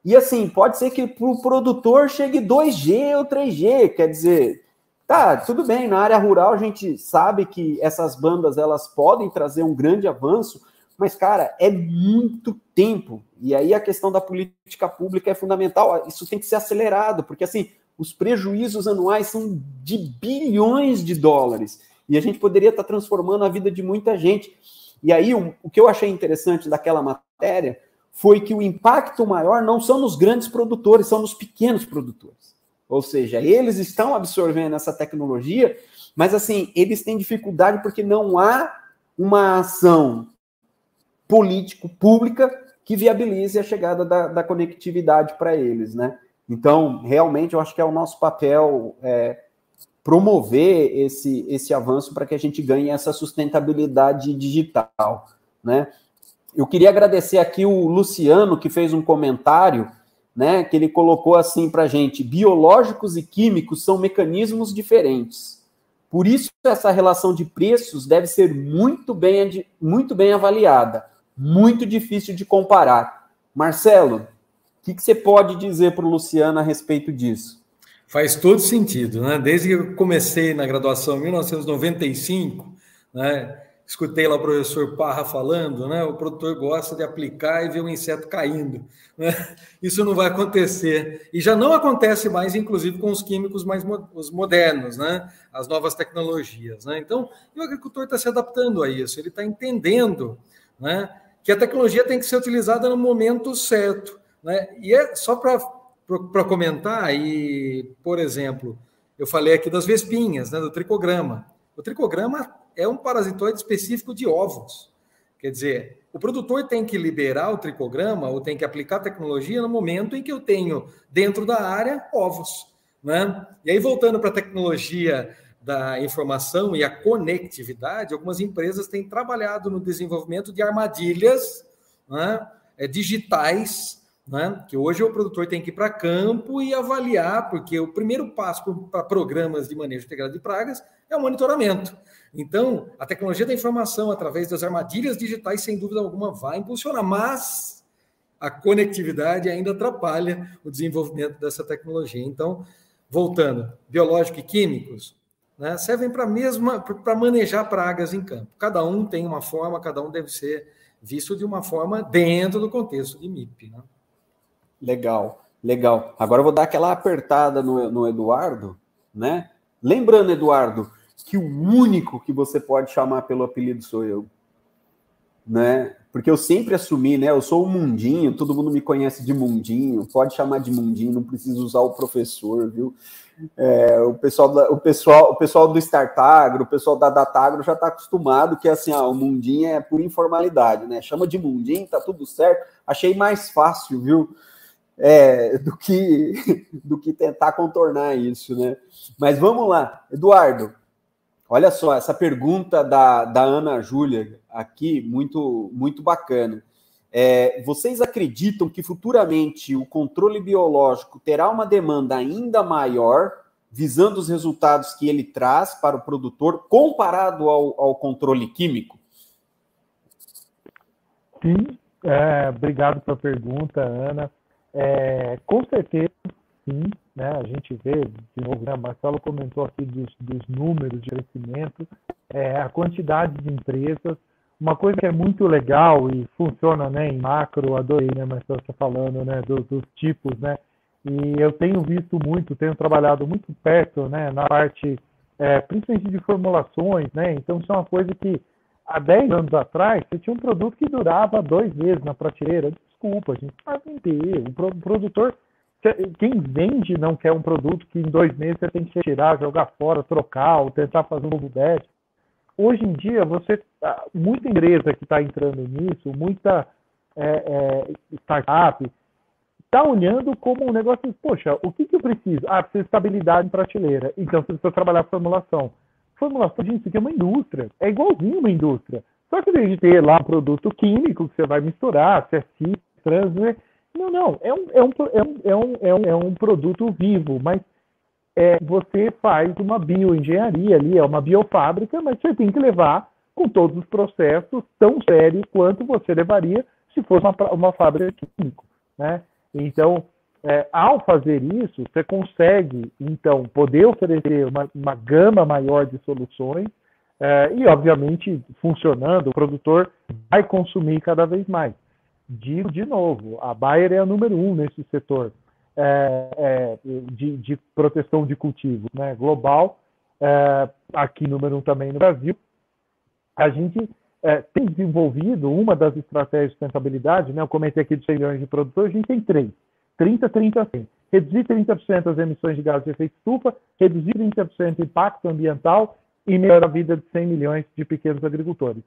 e assim, pode ser que para o produtor chegue 2G ou 3G, quer dizer, tá, tudo bem, na área rural a gente sabe que essas bandas elas podem trazer um grande avanço, mas, cara, é muito tempo. E aí a questão da política pública é fundamental. Isso tem que ser acelerado, porque, assim, os prejuízos anuais são de bilhões de dólares. E a gente poderia estar transformando a vida de muita gente. E aí, o que eu achei interessante daquela matéria foi que o impacto maior não são nos grandes produtores, são nos pequenos produtores. Ou seja, eles estão absorvendo essa tecnologia, mas, assim, eles têm dificuldade porque não há uma ação pública que viabilize a chegada da conectividade para eles, né? Então, realmente, eu acho que é o nosso papel promover esse avanço para que a gente ganhe essa sustentabilidade digital, né? Eu queria agradecer aqui o Luciano, que fez um comentário, né, que ele colocou assim para a gente: biológicos e químicos são mecanismos diferentes. Por isso, essa relação de preços deve ser muito bem avaliada. Muito difícil de comparar. Marcelo, o que você pode dizer para o Luciano a respeito disso? Faz todo sentido, né? Desde que eu comecei na graduação em 1995, né? Escutei lá o professor Parra falando, né? O produtor gosta de aplicar e ver o inseto caindo, né? Isso não vai acontecer. E já não acontece mais, inclusive, com os químicos mais os modernos, né? As novas tecnologias, né? Então, o agricultor está se adaptando a isso, ele está entendendo, né, que a tecnologia tem que ser utilizada no momento certo, né? E é só para comentar, e, por exemplo, eu falei aqui das vespinhas, né, do tricograma. O tricograma é um parasitoide específico de ovos. Quer dizer, o produtor tem que liberar o tricograma ou tem que aplicar a tecnologia no momento em que eu tenho dentro da área ovos, né? E aí, voltando para a tecnologia da informação e a conectividade, algumas empresas têm trabalhado no desenvolvimento de armadilhas, né, digitais, né, que hoje o produtor tem que ir para campo e avaliar, porque o primeiro passo para programas de manejo integrado de pragas é o monitoramento. Então, a tecnologia da informação, através das armadilhas digitais, sem dúvida alguma, vai impulsionar, mas a conectividade ainda atrapalha o desenvolvimento dessa tecnologia. Então, voltando, biológico e químicos, né, servem para manejar pragas em campo. Cada um tem uma forma, cada um deve ser visto de uma forma dentro do contexto de MIP, né? Legal, legal. Agora eu vou dar aquela apertada no Eduardo, né? Lembrando, Eduardo, que o único que você pode chamar pelo apelido sou eu, né? Porque eu sempre assumi, né? Eu sou o Mundinho, todo mundo me conhece de Mundinho, pode chamar de Mundinho, não precisa usar o professor, viu? O pessoal do Startagro, o pessoal da Datagro já está acostumado que assim, o Mundinho é por informalidade, né? Chama de Mundinho, tá tudo certo. Achei mais fácil, viu? Do que tentar contornar isso, né? Mas vamos lá, Eduardo. Olha só, essa pergunta da Ana Júlia aqui, muito, muito bacana. Vocês acreditam que futuramente o controle biológico terá uma demanda ainda maior, visando os resultados que ele traz para o produtor, comparado ao controle químico? Sim, obrigado pela pergunta, Ana. Com certeza, sim, né? A gente vê, de novo, né? Marcelo comentou aqui dos números de crescimento, a quantidade de empresas. Uma coisa que é muito legal e funciona, né, em macro, adorei, né, Marcelo está falando, né, dos tipos, né, e eu tenho visto muito, tenho trabalhado muito perto, né, na parte, principalmente de formulações, né, então isso é uma coisa que há 10 anos atrás você tinha um produto que durava 2 meses na prateleira. Desculpa, a gente vai vender, o produtor, quem vende não quer um produto que em 2 meses você tem que retirar, jogar fora, trocar, ou tentar fazer um novo batch. Hoje em dia, muita empresa que está entrando nisso, muita startup, está olhando como um negócio de, poxa, o que eu preciso? Preciso de estabilidade em prateleira. Então, você precisa trabalhar formulação. Formulação, gente, isso aqui é uma indústria. É igualzinho uma indústria. Só que em vez de ter lá um produto químico que você vai misturar, se é cis, trans, né? Não. É um produto vivo, mas você faz uma bioengenharia ali, é uma biofábrica, mas você tem que levar com todos os processos tão sérios quanto você levaria se fosse uma fábrica química, né? Então, ao fazer isso, você consegue, então, poder oferecer uma gama maior de soluções e, obviamente, funcionando, o produtor vai consumir cada vez mais. Digo de novo, a Bayer é a número 1 nesse setor. De proteção de cultivos, né, global, aqui número 1 também no Brasil. A gente tem desenvolvido uma das estratégias de sustentabilidade, né, eu comentei aqui de 100 milhões de produtores, a gente tem 3, 30, 30, 100. Reduzir 30% as emissões de gases de efeito estufa, reduzir 30% o impacto ambiental e melhorar a vida de 100 milhões de pequenos agricultores.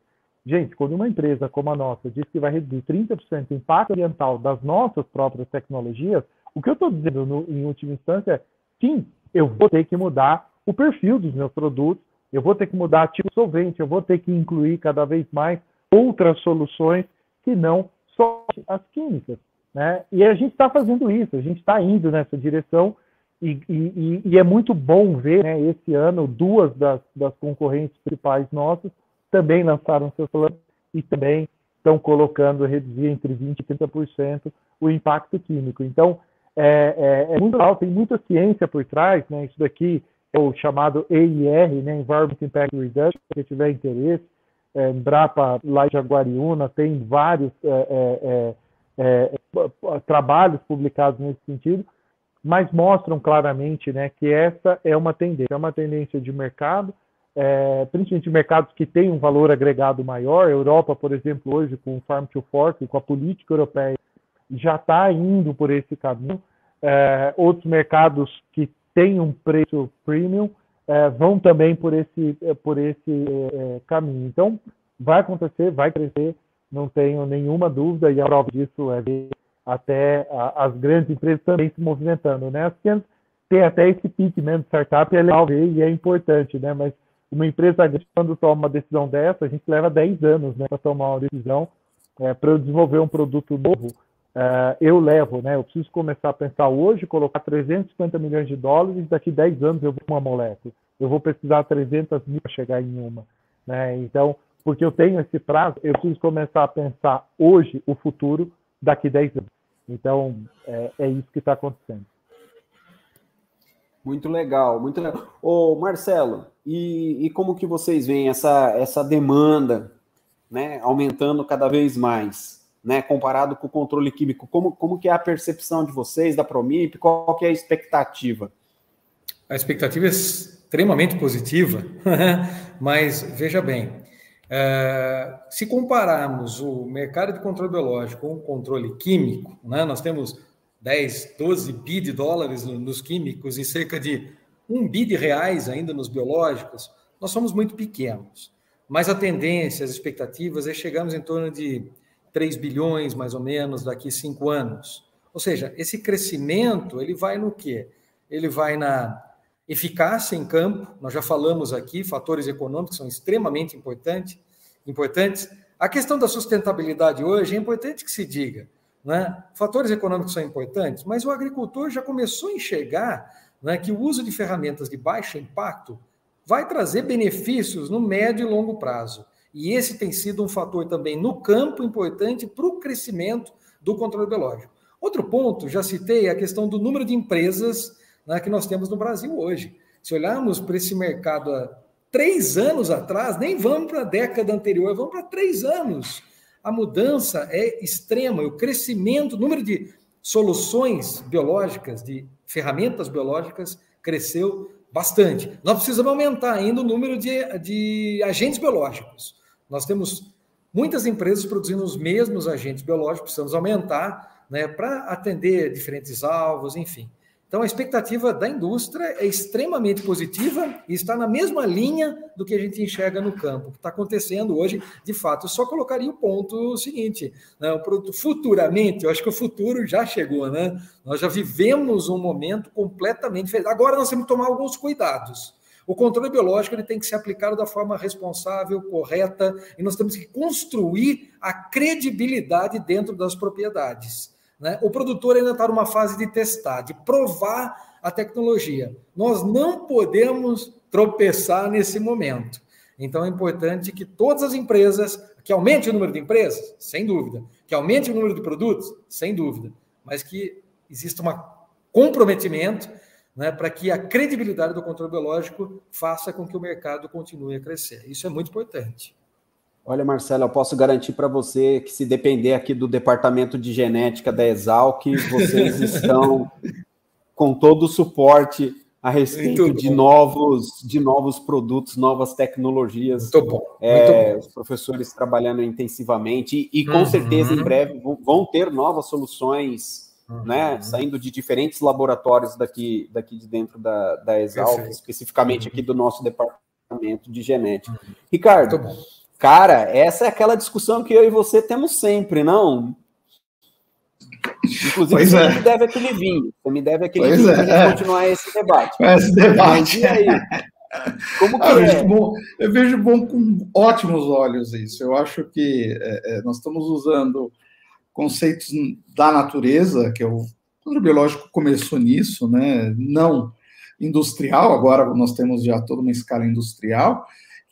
Gente, quando uma empresa como a nossa diz que vai reduzir 30% o impacto ambiental das nossas próprias tecnologias, o que eu estou dizendo, em última instância, é, sim, eu vou ter que mudar o perfil dos meus produtos, eu vou ter que mudar tipo de solvente, eu vou ter que incluir cada vez mais outras soluções que não só as químicas, né? E a gente está fazendo isso, a gente está indo nessa direção e é muito bom ver, né, esse ano, 2 das concorrentes principais nossas também lançaram seus planos e também estão colocando reduzir entre 20% e 30% o impacto químico. Então, é muito legal, tem muita ciência por trás, né? Isso daqui é o chamado EIR, né? Environment Impact Reduction, se tiver interesse. Embrapa, lá em Jaguariúna, tem vários trabalhos publicados nesse sentido, mas mostram claramente, né, que essa é uma tendência de mercado, principalmente mercados que têm um valor agregado maior. A Europa, por exemplo, hoje, com o Farm to Fork, com a política europeia, já está indo por esse caminho. Outros mercados que têm um preço premium vão também por esse caminho. Então, vai acontecer, vai crescer, não tenho nenhuma dúvida, e a prova disso é ver até as grandes empresas também se movimentando, né? As pequenas têm até esse pique mesmo de startup, é legal ver e é importante, né? Mas uma empresa grande, quando toma uma decisão dessa, a gente leva 10 anos, né, para tomar uma decisão. Para eu desenvolver um produto novo, eu levo, né? Eu preciso começar a pensar hoje, colocar 350 milhões de dólares, daqui 10 anos eu vou uma molécula. Eu vou precisar 300 mil para chegar em uma, né? Então, porque eu tenho esse prazo, eu preciso começar a pensar hoje o futuro daqui 10 anos. Então, é isso que está acontecendo. Muito legal, muito legal. Ô, Marcelo, e como que vocês veem essa demanda, né, aumentando cada vez mais, né, comparado com o controle químico? Como que é a percepção de vocês, da Promip? Qual que é a expectativa? A expectativa é extremamente positiva, mas veja bem, se compararmos o mercado de controle biológico com o controle químico, né, nós temos 10, 12 bi de dólares nos químicos e cerca de 1 bi de reais ainda nos biológicos, nós somos muito pequenos. Mas a tendência, as expectativas é chegarmos em torno de 3 bilhões, mais ou menos, daqui a 5 anos. Ou seja, esse crescimento, ele vai no quê? Ele vai na eficácia em campo, nós já falamos aqui, fatores econômicos são extremamente importantes. A questão da sustentabilidade hoje é importante que se diga, né? Fatores econômicos são importantes, mas o agricultor já começou a enxergar, né, que o uso de ferramentas de baixo impacto vai trazer benefícios no médio e longo prazo. E esse tem sido um fator também no campo importante para o crescimento do controle biológico. Outro ponto, já citei, é a questão do número de empresas, né, que nós temos no Brasil hoje. Se olharmos para esse mercado há 3 anos atrás, nem vamos para a década anterior, vamos para 3 anos. A mudança é extrema, o crescimento, o número de soluções biológicas, de ferramentas biológicas, cresceu bastante. Nós precisamos aumentar ainda o número de agentes biológicos. Nós temos muitas empresas produzindo os mesmos agentes biológicos, precisamos aumentar, né, para atender diferentes alvos, enfim. Então, a expectativa da indústria é extremamente positiva e está na mesma linha do que a gente enxerga no campo. O que está acontecendo hoje, de fato, eu só colocaria o ponto seguinte, né? O produto futuramente, eu acho que o futuro já chegou, né? Nós já vivemos um momento completamente diferente. Agora nós temos que tomar alguns cuidados. O controle biológico ele tem que ser aplicado da forma responsável, correta, e nós temos que construir a credibilidade dentro das propriedades. Né? O produtor ainda está numa fase de testar, de provar a tecnologia. Nós não podemos tropeçar nesse momento. Então é importante que todas as empresas, que aumente o número de empresas, sem dúvida, que aumente o número de produtos, sem dúvida, mas que exista um comprometimento, né, para que a credibilidade do controle biológico faça com que o mercado continue a crescer. Isso é muito importante. Olha, Marcelo, eu posso garantir para você que se depender aqui do departamento de genética da Exalc, vocês estão com todo o suporte a respeito de novos produtos, novas tecnologias. Muito bom. Os professores trabalhando intensivamente e com certeza em breve vão ter novas soluções, né, saindo de diferentes laboratórios daqui de dentro da Exalc, especificamente aqui do nosso departamento de genética. Ricardo, cara, essa é aquela discussão que eu e você temos sempre, não? Inclusive, você me deve aquele vinho. Você me deve aquele vinho para a gente continuar esse debate. Esse debate. E aí? Como que eu vejo com ótimos olhos isso. Eu acho que nós estamos usando conceitos da natureza, que o controle biológico começou nisso, né? Não industrial, agora nós temos já toda uma escala industrial,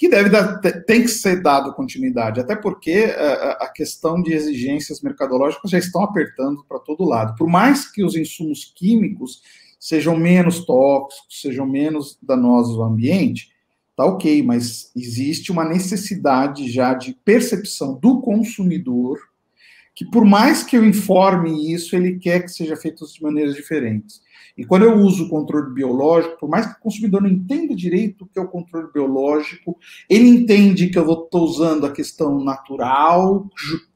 que tem que ser dado continuidade, até porque a questão de exigências mercadológicas já estão apertando para todo lado. Por mais que os insumos químicos sejam menos tóxicos, sejam menos danosos ao ambiente, tá ok, mas existe uma necessidade já de percepção do consumidor, que por mais que eu informe isso, ele quer que seja feito de maneiras diferentes. E quando eu uso o controle biológico, por mais que o consumidor não entenda direito o que é o controle biológico, ele entende que eu estou usando a questão natural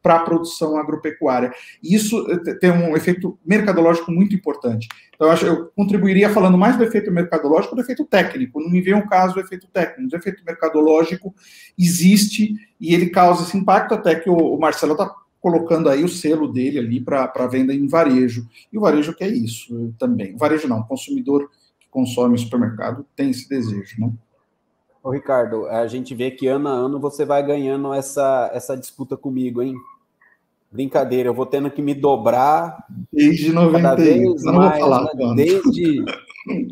para a produção agropecuária. E isso tem um efeito mercadológico muito importante. Então, eu contribuiria falando mais do efeito mercadológico do efeito técnico. Não me vem um caso do efeito técnico. O efeito mercadológico existe e ele causa esse impacto, até que o Marcelo está colocando aí o selo dele ali para venda em varejo. E o varejo quer isso também. O varejo não, o consumidor que consome no supermercado tem esse desejo, né? Ô, Ricardo, a gente vê que ano a ano você vai ganhando essa disputa comigo, hein? Brincadeira, eu vou tendo que me dobrar desde 91, cada vez não mais, vou falar, né?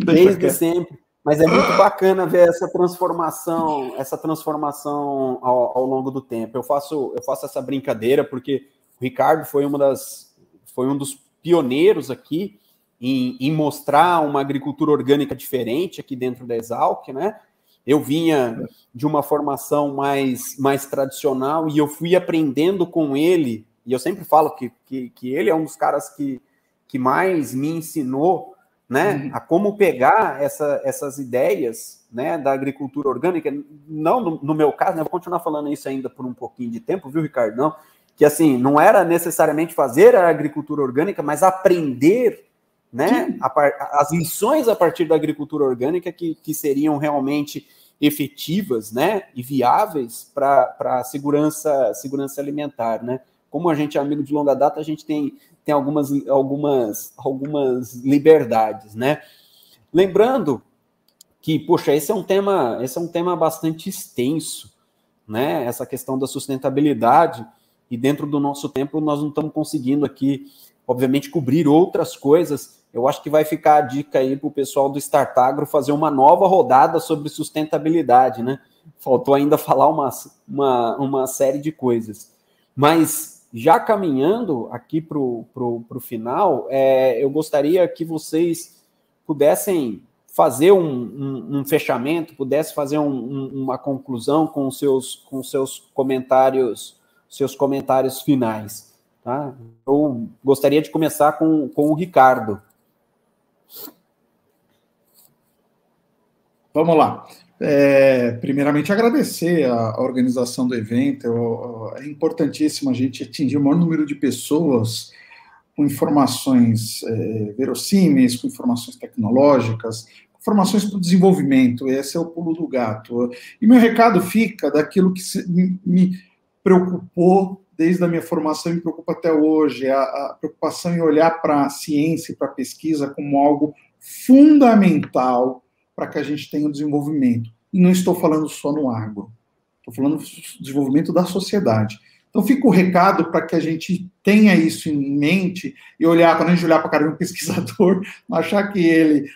Desde sempre. Mas é muito bacana ver essa transformação ao longo do tempo. Eu faço essa brincadeira porque o Ricardo foi um dos pioneiros aqui em mostrar uma agricultura orgânica diferente aqui dentro da Exalc, né? Eu vinha de uma formação mais tradicional e eu fui aprendendo com ele, e eu sempre falo que ele é um dos caras que mais me ensinou, né, a como pegar essas ideias, né, da agricultura orgânica, não no meu caso, né, eu vou continuar falando isso ainda por um pouquinho de tempo, viu, Ricardo? Não, que assim, não era necessariamente fazer a agricultura orgânica, mas aprender, né, as lições a partir da agricultura orgânica que seriam realmente efetivas, né, e viáveis para a segurança alimentar, né? Como a gente é amigo de longa data, a gente tem algumas liberdades, né? Lembrando que, poxa, esse é um tema bastante extenso, né? Essa questão da sustentabilidade, e dentro do nosso tempo nós não estamos conseguindo aqui, obviamente, cobrir outras coisas. Eu acho que vai ficar a dica aí para o pessoal do Startagro fazer uma nova rodada sobre sustentabilidade, né? Faltou ainda falar uma série de coisas. Mas já caminhando aqui para o final, eu gostaria que vocês pudessem fazer um fechamento, pudessem fazer uma conclusão com os seus comentários finais. Tá? Eu gostaria de começar com o Ricardo. Vamos lá. Primeiramente, agradecer a organização do evento. É importantíssimo a gente atingir o maior número de pessoas com informações verossímeis, com informações tecnológicas, informações para o desenvolvimento. Esse é o pulo do gato. E meu recado fica daquilo que me preocupou desde a minha formação e me preocupa até hoje, a preocupação em olhar para a ciência e para a pesquisa como algo fundamental para que a gente tenha o desenvolvimento. E não estou falando só no agro, estou falando do desenvolvimento da sociedade. Então fica o recado para que a gente tenha isso em mente e olhar, quando a gente olhar para a cara de um pesquisador, não achar que ele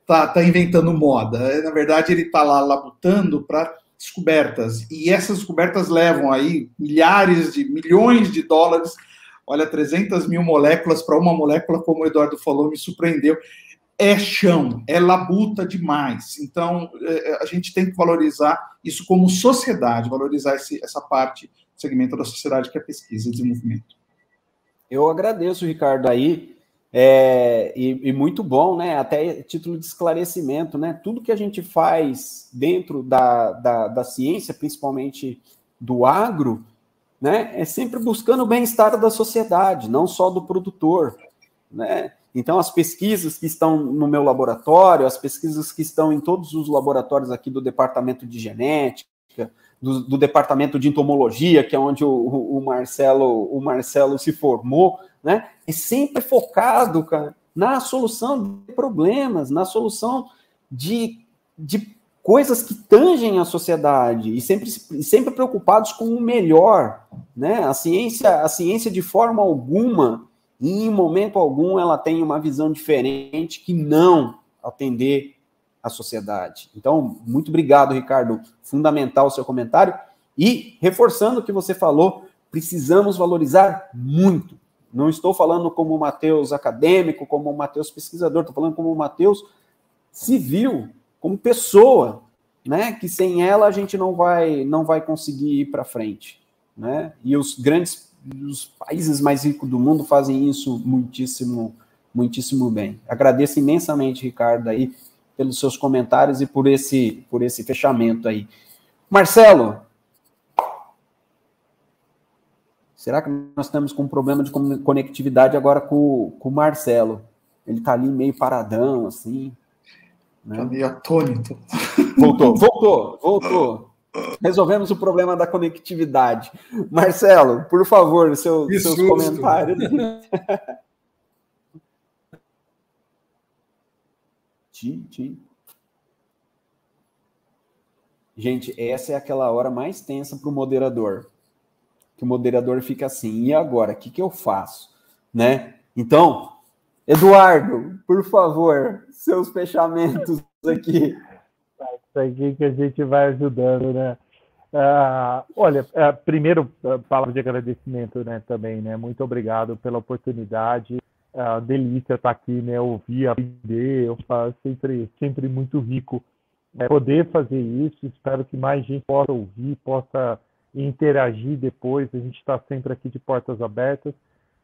tá inventando moda. Na verdade, ele está lá labutando para descobertas. E essas descobertas levam aí milhões de dólares. Olha, 300 mil moléculas para uma molécula, como o Eduardo falou, me surpreendeu. É chão, é labuta demais. Então, a gente tem que valorizar isso como sociedade, valorizar essa parte, segmento da sociedade que é pesquisa e desenvolvimento. Eu agradeço, Ricardo, aí, e muito bom, né? Até título de esclarecimento, né? Tudo que a gente faz dentro da ciência, principalmente do agro, né? É sempre buscando o bem-estar da sociedade, não só do produtor, né? Então, as pesquisas que estão no meu laboratório, as pesquisas que estão em todos os laboratórios aqui do departamento de genética, do departamento de entomologia, que é onde o Marcelo se formou, né? É sempre focado, cara, na solução de problemas, na solução de coisas que tangem a sociedade, e sempre preocupados com o melhor, né? A ciência de forma alguma, e em momento algum ela tem uma visão diferente que não atender a sociedade. Então, muito obrigado, Ricardo. Fundamental o seu comentário. E, reforçando o que você falou, precisamos valorizar muito. Não estou falando como o Matheus acadêmico, como o Matheus pesquisador, estou falando como o Matheus civil, como pessoa, né? Que sem ela a gente não vai conseguir ir para frente, né? E os países mais ricos do mundo fazem isso muitíssimo bem. Agradeço imensamente, Ricardo, aí, pelos seus comentários e por esse fechamento aí. Marcelo, será que nós estamos com um problema de conectividade agora com o Marcelo? Ele está ali meio paradão, assim. Está meio atônito. Voltou. Resolvemos o problema da conectividade. Marcelo, por favor, seus comentários. Gente, essa é aquela hora mais tensa para o moderador. Que o moderador fica assim, e agora? O que eu faço? Né? Então, Eduardo, por favor, seus fechamentos aqui. Isso aqui que a gente vai ajudando, né? Olha, primeiro, palavra de agradecimento, né, também, né? Muito obrigado pela oportunidade. Delícia estar aqui, né? Ouvir, aprender, eu faço sempre muito rico poder fazer isso. Espero que mais gente possa ouvir, possa interagir depois. A gente está sempre aqui de portas abertas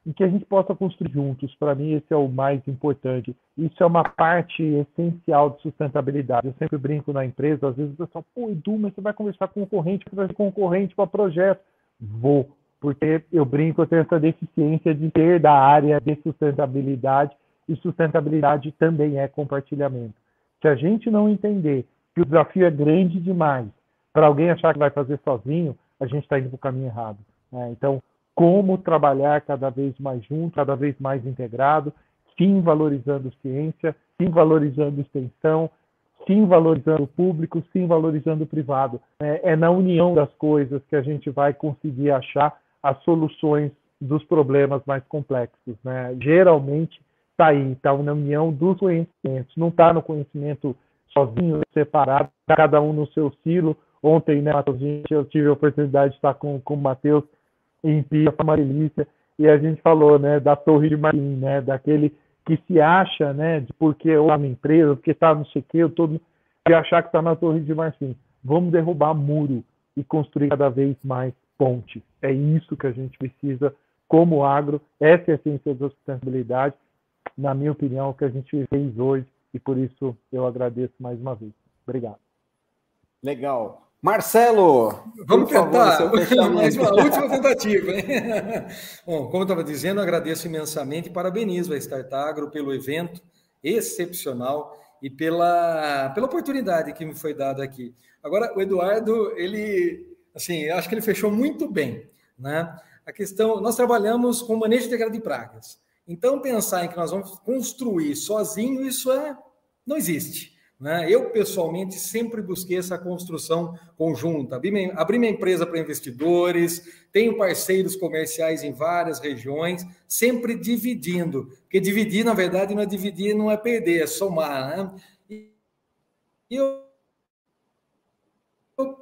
e que a gente possa construir juntos. Para mim, esse é o mais importante. Isso é uma parte essencial de sustentabilidade. Eu sempre brinco na empresa, às vezes o pessoal, pô, Edu, mas você vai conversar com concorrente para projeto? Vou, porque eu brinco, eu tenho essa deficiência de ser da área de sustentabilidade, e sustentabilidade também é compartilhamento. Se a gente não entender que o desafio é grande demais para alguém achar que vai fazer sozinho, a gente está indo para o caminho errado, né? Então, como trabalhar cada vez mais junto, cada vez mais integrado, sim valorizando ciência, sim valorizando extensão, sim valorizando o público, sim valorizando o privado. É na união das coisas que a gente vai conseguir achar as soluções dos problemas mais complexos, né? Geralmente está aí, está na união dos conhecimentos, não está no conhecimento sozinho, separado, cada um no seu silo. Ontem, né, eu tive a oportunidade de estar com o Matheus em Pia, uma delícia, e a gente falou, né, da Torre de Marfim, né, daquele que se acha, né, de porque eu na empresa, porque está não sei o que, eu todo de achar que está na Torre de Marfim. Vamos derrubar muro e construir cada vez mais ponte. É isso que a gente precisa como agro, essa é a essência da sustentabilidade, na minha opinião, que a gente fez hoje, e por isso eu agradeço mais uma vez. Obrigado. Legal. Marcelo, vamos tentar mais uma última tentativa, hein? Bom, como eu estava dizendo, agradeço imensamente e parabenizo a Startagro pelo evento excepcional e pela oportunidade que me foi dada aqui. Agora, o Eduardo, ele, assim, acho que ele fechou muito bem, né? A questão, nós trabalhamos com manejo integrado de pragas. Então, pensar em que nós vamos construir sozinho, isso não existe. Eu, pessoalmente, sempre busquei essa construção conjunta. Abri minha empresa para investidores, tenho parceiros comerciais em várias regiões, sempre dividindo. Porque dividir, na verdade, não é dividir, não é perder, é somar. Né? E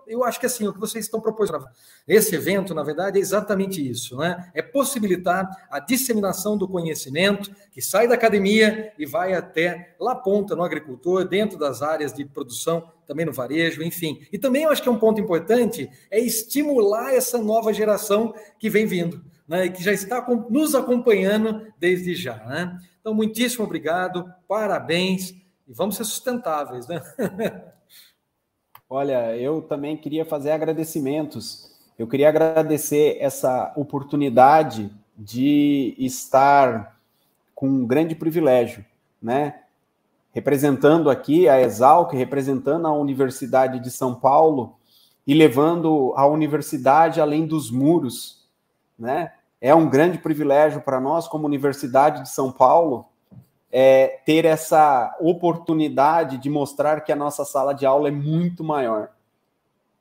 eu acho que assim, o que vocês estão propondo esse evento, na verdade, é exatamente isso, né? É possibilitar a disseminação do conhecimento que sai da academia e vai até lá ponta no agricultor, dentro das áreas de produção, também no varejo, enfim. E também eu acho que é um ponto importante, é estimular essa nova geração que vem vindo, né? E que já está nos acompanhando desde já, né? Então, muitíssimo obrigado, parabéns e vamos ser sustentáveis, né? Olha, eu também queria fazer agradecimentos. Eu queria agradecer essa oportunidade de estar com um grande privilégio, né? Representando aqui a Exalc, representando a Universidade de São Paulo e levando a universidade além dos muros, né? É um grande privilégio para nós, como Universidade de São Paulo, ter essa oportunidade de mostrar que a nossa sala de aula é muito maior,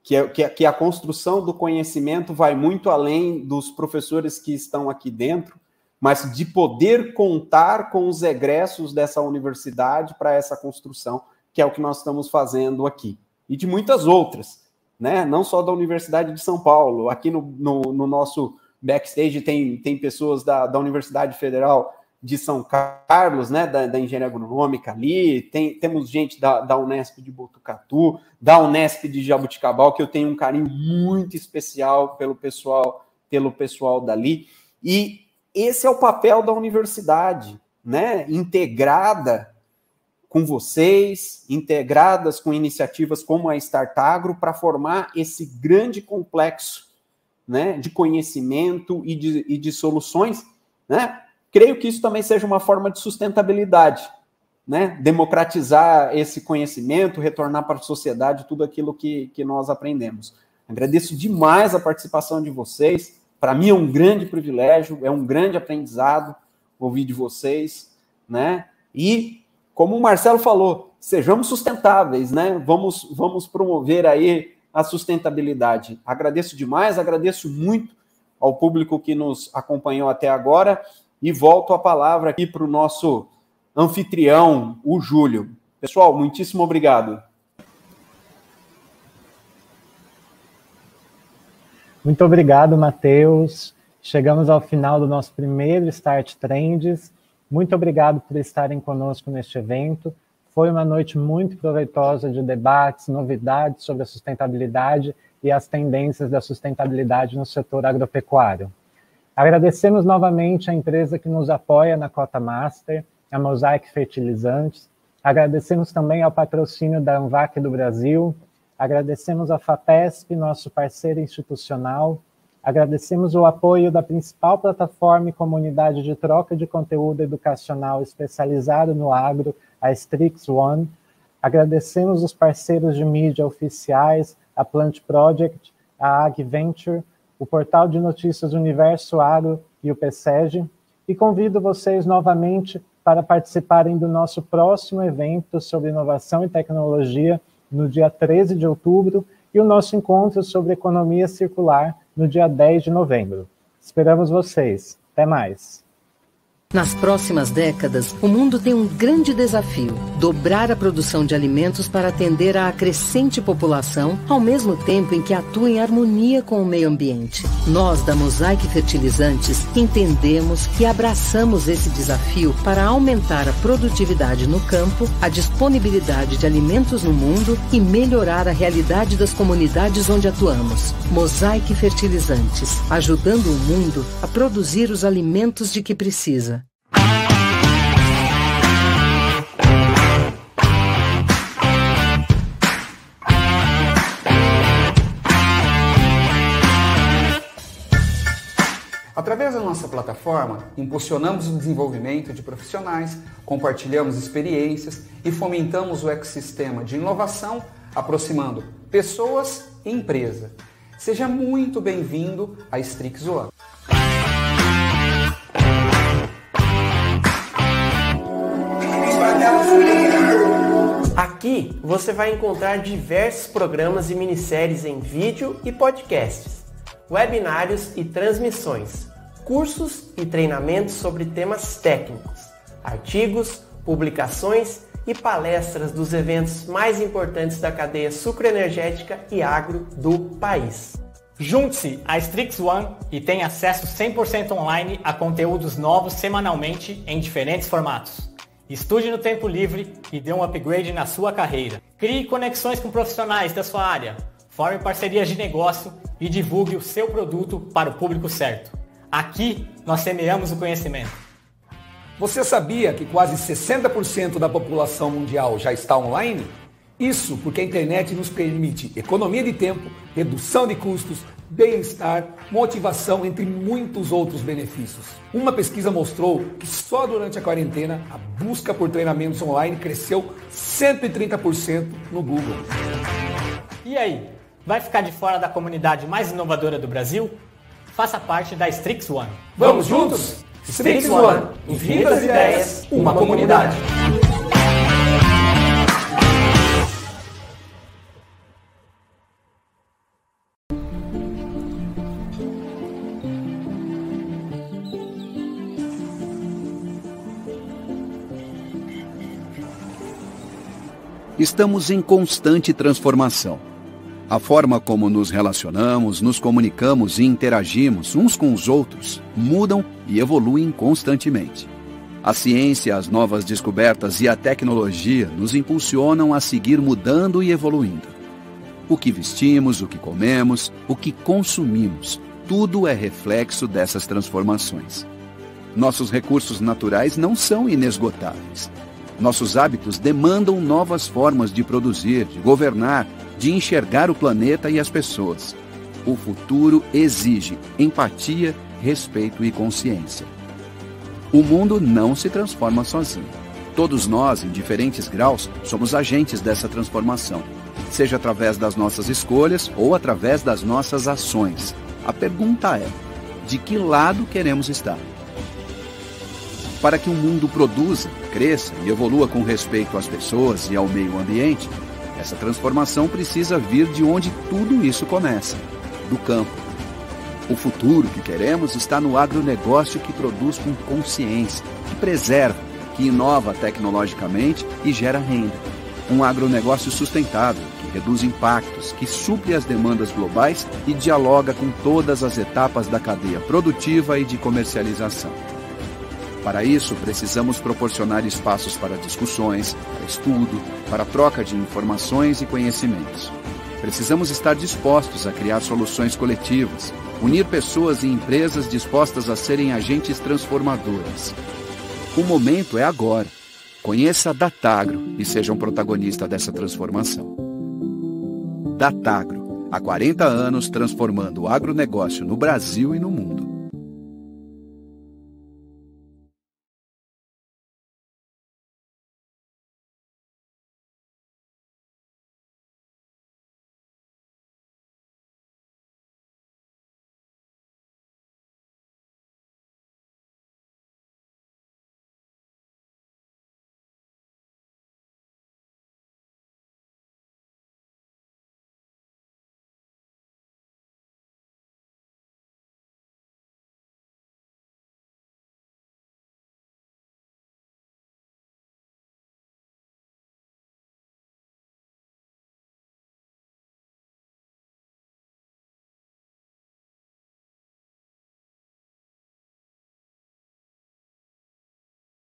que a construção do conhecimento vai muito além dos professores que estão aqui dentro, mas de poder contar com os egressos dessa universidade para essa construção, que é o que nós estamos fazendo aqui. E de muitas outras, né? Não só da Universidade de São Paulo. Aqui no nosso backstage tem pessoas da Universidade Federal de São Carlos, né? Da Engenharia Agronômica ali. Temos gente da Unesp de Botucatu, da Unesp de Jabuticabal, que eu tenho um carinho muito especial pelo pessoal dali. E esse é o papel da universidade, né? Integrada com vocês, integradas com iniciativas como a Startagro, para formar esse grande complexo, né, de conhecimento e de soluções, né? Creio que isso também seja uma forma de sustentabilidade, né? Democratizar esse conhecimento, retornar para a sociedade tudo aquilo que nós aprendemos. Agradeço demais a participação de vocês. Para mim é um grande privilégio, é um grande aprendizado ouvir de vocês, né? E, como o Marcelo falou, sejamos sustentáveis, né? Vamos promover aí a sustentabilidade. Agradeço demais, agradeço muito ao público que nos acompanhou até agora e volto a palavra aqui para o nosso anfitrião, o Júlio. Pessoal, muitíssimo obrigado. Muito obrigado, Matheus. Chegamos ao final do nosso primeiro Start Trends. Muito obrigado por estarem conosco neste evento. Foi uma noite muito proveitosa de debates, novidades sobre a sustentabilidade e as tendências da sustentabilidade no setor agropecuário. Agradecemos novamente a empresa que nos apoia na Cota Master, a Mosaic Fertilizantes. Agradecemos também ao patrocínio da ANVAC do Brasil. Agradecemos a FAPESP, nosso parceiro institucional. Agradecemos o apoio da principal plataforma e comunidade de troca de conteúdo educacional especializado no agro, a Strix One. Agradecemos os parceiros de mídia oficiais, a Plant Project, a Ag Venture, o portal de notícias Universo Agro e o PSEG. E convido vocês novamente para participarem do nosso próximo evento sobre inovação e tecnologia no dia 13 de outubro e o nosso encontro sobre economia circular no dia 10 de novembro. Esperamos vocês. Até mais. Nas próximas décadas, o mundo tem um grande desafio: dobrar a produção de alimentos para atender à crescente população, ao mesmo tempo em que atua em harmonia com o meio ambiente. Nós, da Mosaic Fertilizantes, entendemos e abraçamos esse desafio para aumentar a produtividade no campo, a disponibilidade de alimentos no mundo e melhorar a realidade das comunidades onde atuamos. Mosaic Fertilizantes, ajudando o mundo a produzir os alimentos de que precisa. Através da nossa plataforma, impulsionamos o desenvolvimento de profissionais, compartilhamos experiências e fomentamos o ecossistema de inovação, aproximando pessoas e empresa. Seja muito bem-vindo à Strix One. Aqui você vai encontrar diversos programas e minisséries em vídeo e podcasts, webinários e transmissões, cursos e treinamentos sobre temas técnicos, artigos, publicações e palestras dos eventos mais importantes da cadeia sucroenergética e agro do país. Junte-se à Strix One e tenha acesso 100% online a conteúdos novos semanalmente em diferentes formatos. Estude no tempo livre e dê um upgrade na sua carreira. Crie conexões com profissionais da sua área, forme parcerias de negócio e divulgue o seu produto para o público certo. Aqui nós semeamos o conhecimento. Você sabia que quase 60% da população mundial já está online? Isso porque a internet nos permite economia de tempo, redução de custos, bem-estar, motivação, entre muitos outros benefícios. Uma pesquisa mostrou que só durante a quarentena a busca por treinamentos online cresceu 130% no Google. E aí, vai ficar de fora da comunidade mais inovadora do Brasil? Faça parte da Strix One. Vamos juntos? Strix One, infinitas ideias, uma comunidade. Estamos em constante transformação. A forma como nos relacionamos, nos comunicamos e interagimos uns com os outros mudam e evoluem constantemente. A ciência, as novas descobertas e a tecnologia nos impulsionam a seguir mudando e evoluindo. O que vestimos, o que comemos, o que consumimos, tudo é reflexo dessas transformações. Nossos recursos naturais não são inesgotáveis. Nossos hábitos demandam novas formas de produzir, de governar, de enxergar o planeta e as pessoas. O futuro exige empatia, respeito e consciência. O mundo não se transforma sozinho. Todos nós, em diferentes graus, somos agentes dessa transformação, seja através das nossas escolhas ou através das nossas ações. A pergunta é: de que lado queremos estar? Para que o mundo produza, cresça e evolua com respeito às pessoas e ao meio ambiente, essa transformação precisa vir de onde tudo isso começa, do campo. O futuro que queremos está no agronegócio que produz com consciência, que preserva, que inova tecnologicamente e gera renda. Um agronegócio sustentável, que reduz impactos, que supre as demandas globais e dialoga com todas as etapas da cadeia produtiva e de comercialização. Para isso, precisamos proporcionar espaços para discussões, para estudo, para troca de informações e conhecimentos. Precisamos estar dispostos a criar soluções coletivas, unir pessoas e empresas dispostas a serem agentes transformadores. O momento é agora. Conheça a Datagro e seja um protagonista dessa transformação. Datagro, há 40 anos transformando o agronegócio no Brasil e no mundo.